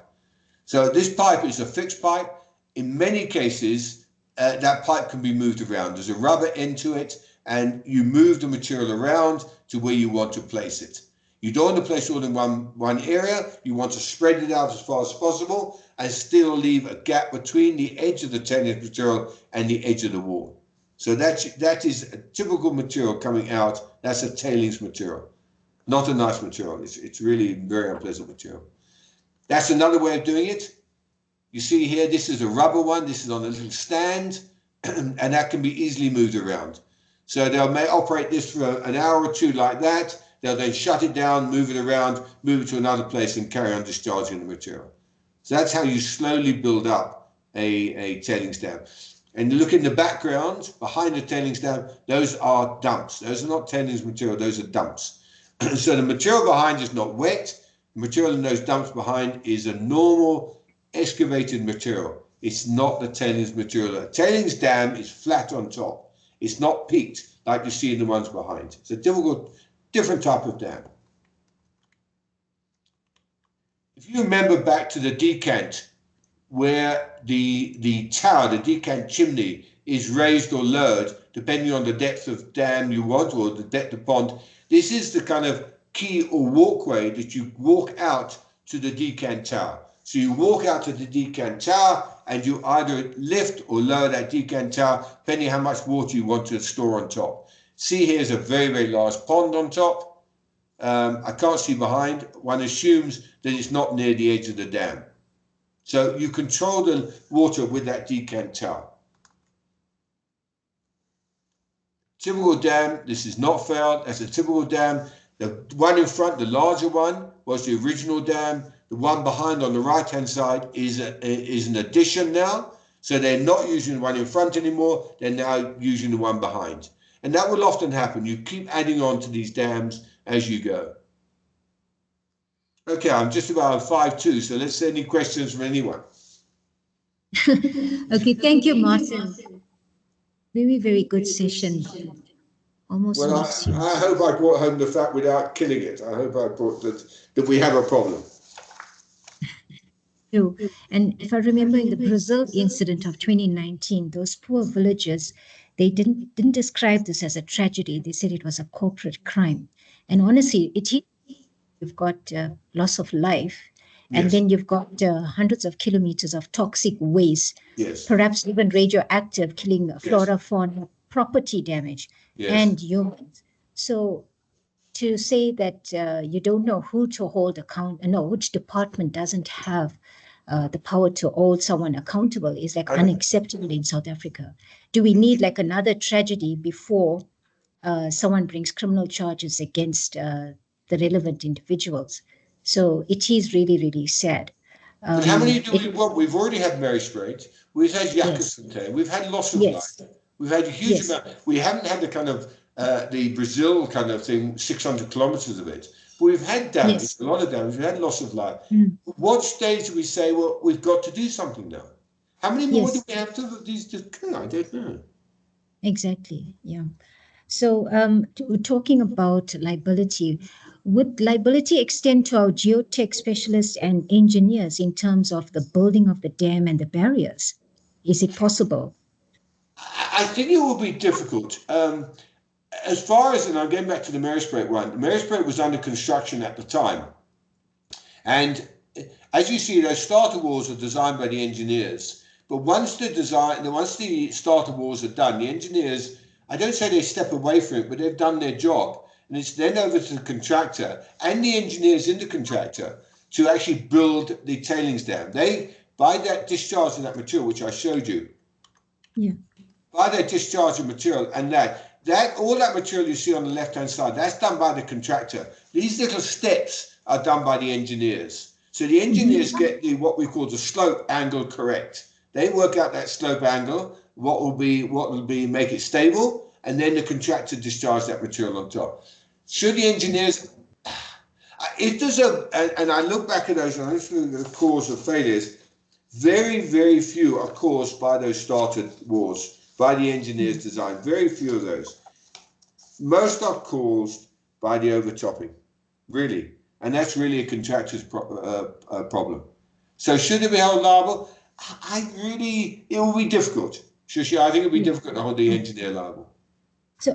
So this pipe is a fixed pipe. In many cases, that pipe can be moved around. There's a rubber end to it, and you move the material around to where you want to place it. You don't want to place it all in one area. You want to spread it out as far as possible and still leave a gap between the edge of the tailings material and the edge of the wall. So that is a typical material coming out. That's a tailings material, not a nice material. It's really very unpleasant material. That's another way of doing it. You see here, this is a rubber one. This is on a little stand, and that can be easily moved around. So they may operate this for an hour or two like that. They'll then shut it down, move it around, move it to another place, and carry on discharging the material. So that's how you slowly build up a tailings dam. And look in the background, behind the tailings dam, those are dumps. Those are not tailings material, those are dumps. So the material behind is not wet. The material in those dumps behind is a normal excavated material. It's not the tailings material. A tailings dam is flat on top. It's not peaked like you see in the ones behind. It's a different type of dam. If you remember back to the decant, where the tower, the decant chimney, is raised or lowered, depending on the depth of dam you want or the depth of pond, this is the kind of quay or walkway that you walk out to the decant tower. So you walk out to the decant tower and you either lift or lower that decant tower, depending how much water you want to store on top. See, here's a very, very large pond on top. I can't see behind. One assumes that it's not near the edge of the dam. So you control the water with that decant tower. Typical dam, this is not failed. That's a typical dam. The one in front, the larger one, was the original dam. The one behind on the right-hand side is an addition now. So they're not using the one in front anymore. They're now using the one behind. And that will often happen. You keep adding on to these dams as you go. Okay, I'm just about 5-2, so let's see any questions from anyone. Okay, thank you, Martin. Very, very good session. Almost Well, lost you. I hope I brought home the fact without killing it. I hope I brought that we have a problem. True. And if I remember in the Brazil incident of 2019, those poor villagers, they didn't describe this as a tragedy. They said it was a corporate crime. And honestly, you've got loss of life, and Yes. then you've got hundreds of kilometers of toxic waste, Yes. perhaps even radioactive, killing flora, Yes. fauna, property damage, Yes. and humans. So to say that you don't know who to hold account, no, which department doesn't have the power to hold someone accountable is like unacceptable in South Africa. Do we need like another tragedy before someone brings criminal charges against the relevant individuals? So it is really, really sad. But how many do we want? We've already had Mary Strait. We've had Yes. Yakasante. We've had loss of Yes. life. We've had a huge Yes. amount. We haven't had the kind of the Brazil kind of thing, 600 kilometers of it. But we've had damage, Yes. a lot of damage. We've had loss of life. Mm. What stage do we say, well, we've got to do something now? How many more Yes. do we have to these? I don't know. Exactly. Yeah. So talking about liability, would liability extend to our geotech specialists and engineers in terms of the building of the dam and the barriers? Is it possible? I think it will be difficult. As far as, and I'm getting back to the Mary Strait one, the Mary Strait was under construction at the time. And as you see, those starter walls are designed by the engineers. But once the starter walls are done, the engineers, I don't say they step away from it, but they've done their job. And it's then over to the contractor and the engineers in the contractor to actually build the tailings dam. They, by that discharge of that material, which I showed you, Yeah. by that discharge of material and all that material you see on the left-hand side, that's done by the contractor. These little steps are done by the engineers. So the engineers get what we call the slope angle correct. They work out that slope angle, what will be make it stable, and then the contractor discharge that material on top. Should the engineers, if there's and I look back at those, and I look at the cause of failures, very, very few are caused by those started walls, by the engineer's design. Very few of those. Most are caused by the overtopping, really. And that's really a contractor's problem. So should it be held liable? It will be difficult. Shushi, I think it will be difficult to hold the engineer liable.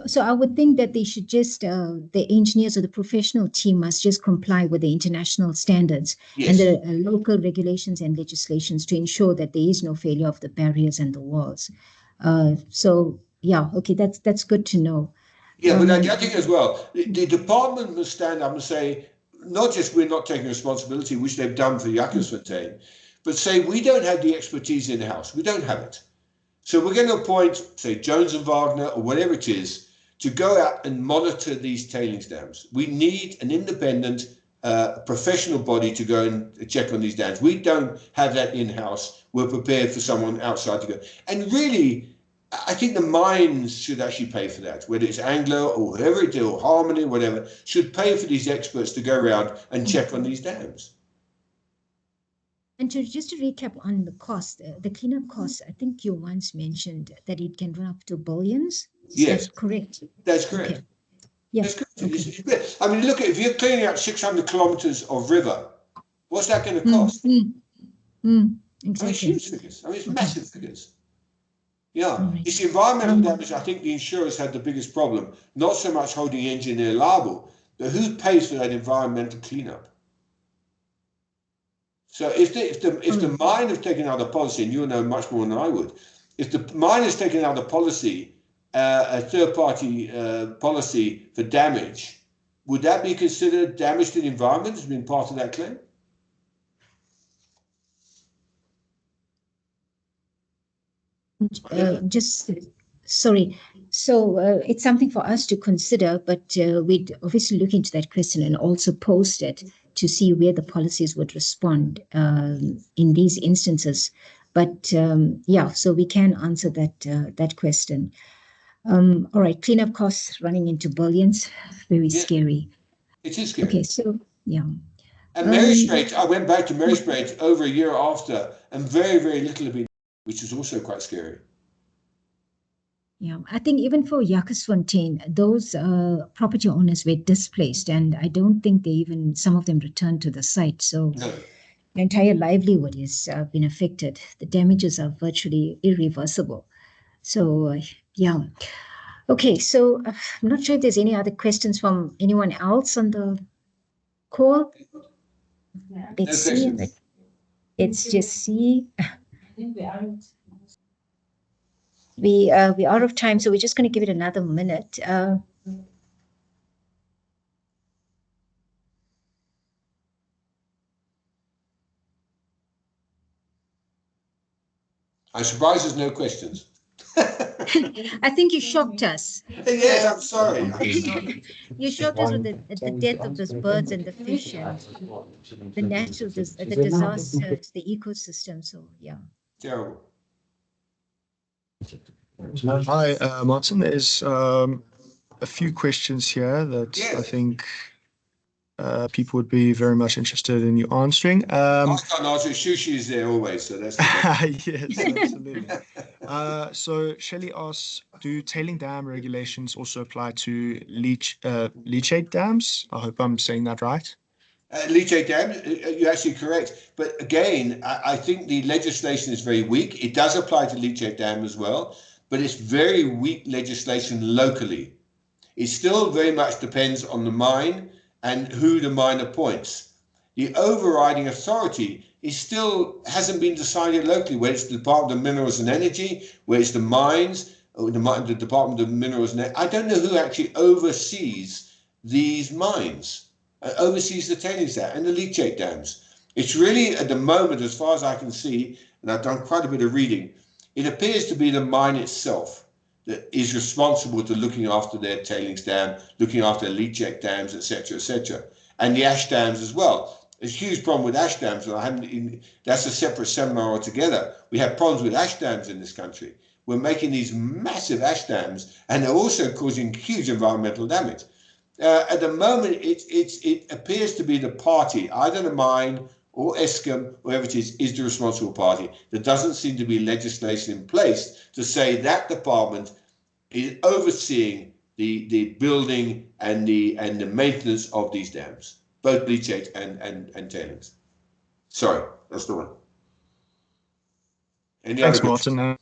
So I would think that they should just, the engineers or the professional team must just comply with the international standards and the local regulations and legislations to ensure that there is no failure of the barriers and the walls. So yeah, okay, that's good to know. Yeah, but I think as well, the department must stand up and say, not just we're not taking responsibility, which they've done for Jakobsfontein, but say we don't have the expertise in-house. We don't have it. So we're going to appoint, say, Jones and Wagner or whatever it is, to go out and monitor these tailings dams. We need an independent professional body to go and check on these dams. We don't have that in-house. We're prepared for someone outside to go. And really, I think the mines should actually pay for that, whether it's Anglo or whoever it is, or Harmony, whatever, should pay for these experts to go around and check on these dams. And just to recap on the cost, the cleanup costs, I think you once mentioned that it can run up to billions. Is that correct? That's correct. Okay. Yeah. That's correct. Okay. I mean, look, if you're cleaning out 600 kilometers of river, what's that going to cost? Exactly. I mean, it's huge figures. I mean, it's massive figures. Yeah, Right. it's the environmental damage. I think the insurers had the biggest problem. Not so much holding the engineer liable, but who pays for that environmental cleanup? So if the mine has taken out a policy, and you'll know much more than I would, if the mine has taken out a policy, a third-party policy for damage, would that be considered damage to the environment as being part of that claim? Sorry. So it's something for us to consider, but we'd obviously look into that question and also post it to see where the policies would respond in these instances. But yeah, so we can answer that question. All right, cleanup costs running into billions, very scary. It is scary. Okay, so yeah. And Mary Strait, I went back to Mary Strait over a year after, and very, very little had been, which is also quite scary. Yeah, I think even for Jacobsfontein, those property owners were displaced, and I don't think some of them returned to the site. So No. the entire livelihood has been affected. The damages are virtually irreversible. So yeah. Okay, so I'm not sure if there's any other questions from anyone else on the call. Let's see. Let's just see. We are out of time, so we're just going to give it another minute. I'm surprised there's no questions. I think you shocked us. Yes, I'm sorry. You shocked us with the death of those birds and the fish and the natural, the disasters, the ecosystem. So yeah. Terrible. Hi, Martin. There's a few questions here that I think people would be very much interested in you answering. I can't answer. Sushi is there always, so that's yes, absolutely. So Shelley asks, do tailing dam regulations also apply to leachate dams? I hope I'm saying that right. Leachate dam, you're actually correct. But again, I think the legislation is very weak. It does apply to leachate dam as well, but it's very weak legislation locally. It still very much depends on the mine and who the mine appoints. The overriding authority hasn't been decided locally, whether it's the Department of Minerals and Energy, whether it's the mines, or the Department of Minerals and Energy. I don't know who actually oversees these mines, oversees the tailings dam and the leachate dams. It's really, at the moment, as far as I can see, and I've done quite a bit of reading, it appears to be the mine itself that is responsible to looking after their tailings dam, looking after leachate dams, etc., and the ash dams as well. There's a huge problem with ash dams, and that's a separate seminar altogether. We have problems with ash dams in this country. We're making these massive ash dams, and they're also causing huge environmental damage. At the moment, it appears to be the party, either the mine or Eskom, whoever it is the responsible party. There doesn't seem to be legislation in place to say that department is overseeing the building and the maintenance of these dams, both leachate and tailings. Sorry, that's the one. Thanks, Martin.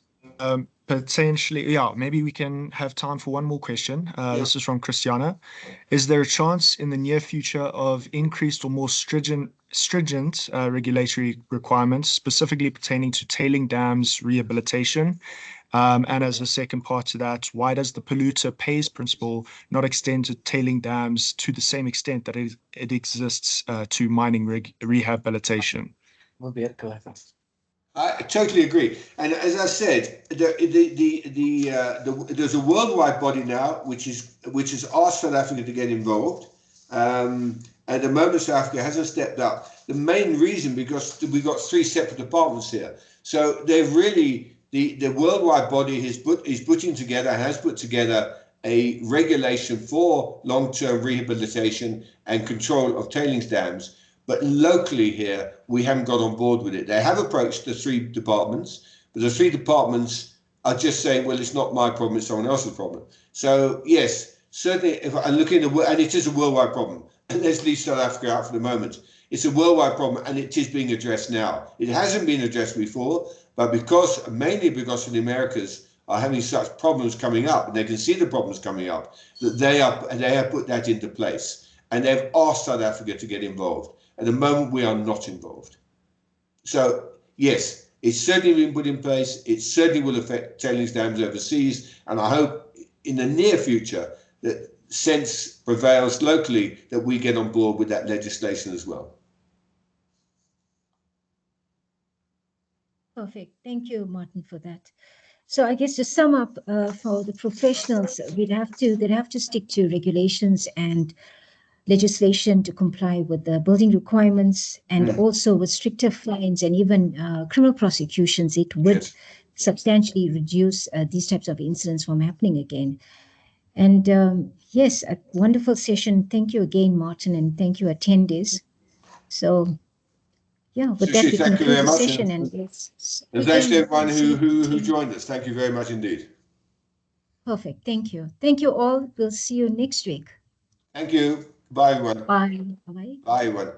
Potentially, yeah, maybe we can have time for one more question. This is from Christiana. Is there a chance in the near future of increased or more stringent regulatory requirements, specifically pertaining to tailing dams rehabilitation? And as a second part to that, why does the polluter pays principle not extend to tailing dams to the same extent that it exists to mining rehabilitation? I totally agree, and as I said, there's a worldwide body now which has asked South Africa to get involved. At the moment, South Africa hasn't stepped up. The main reason because we've got three separate departments here, so they've really the worldwide body has put together a regulation for long-term rehabilitation and control of tailings dams. But locally here, we haven't got on board with it. They have approached the three departments, but the three departments are just saying, well, it's not my problem, it's someone else's problem. So yes, certainly if I look into, and it is a worldwide problem, and let's leave South Africa out for the moment. It's a worldwide problem and it is being addressed now. It hasn't been addressed before, but mainly because the Americas are having such problems coming up, and they can see the problems coming up, that they have put that into place. And they've asked South Africa to get involved. At the moment, we are not involved. So, yes, it's certainly been put in place. It certainly will affect tailings dams overseas. And I hope in the near future that sense prevails locally that we get on board with that legislation as well. Perfect. Thank you, Martin, for that. So I guess to sum up, for the professionals, they'd have to stick to regulations and legislation to comply with the building requirements, and also with stricter fines and even criminal prosecutions. It would substantially reduce these types of incidents from happening again. And yes, a wonderful session. Thank you again, Martin, and thank you, attendees. So yeah, with that, we Thank you conclude very the much. session. And thanks to everyone who joined us. Thank you very much indeed. Perfect. Thank you. Thank you all. We'll see you next week. Thank you. Bye, everyone. Bye. Bye. Bye, everyone.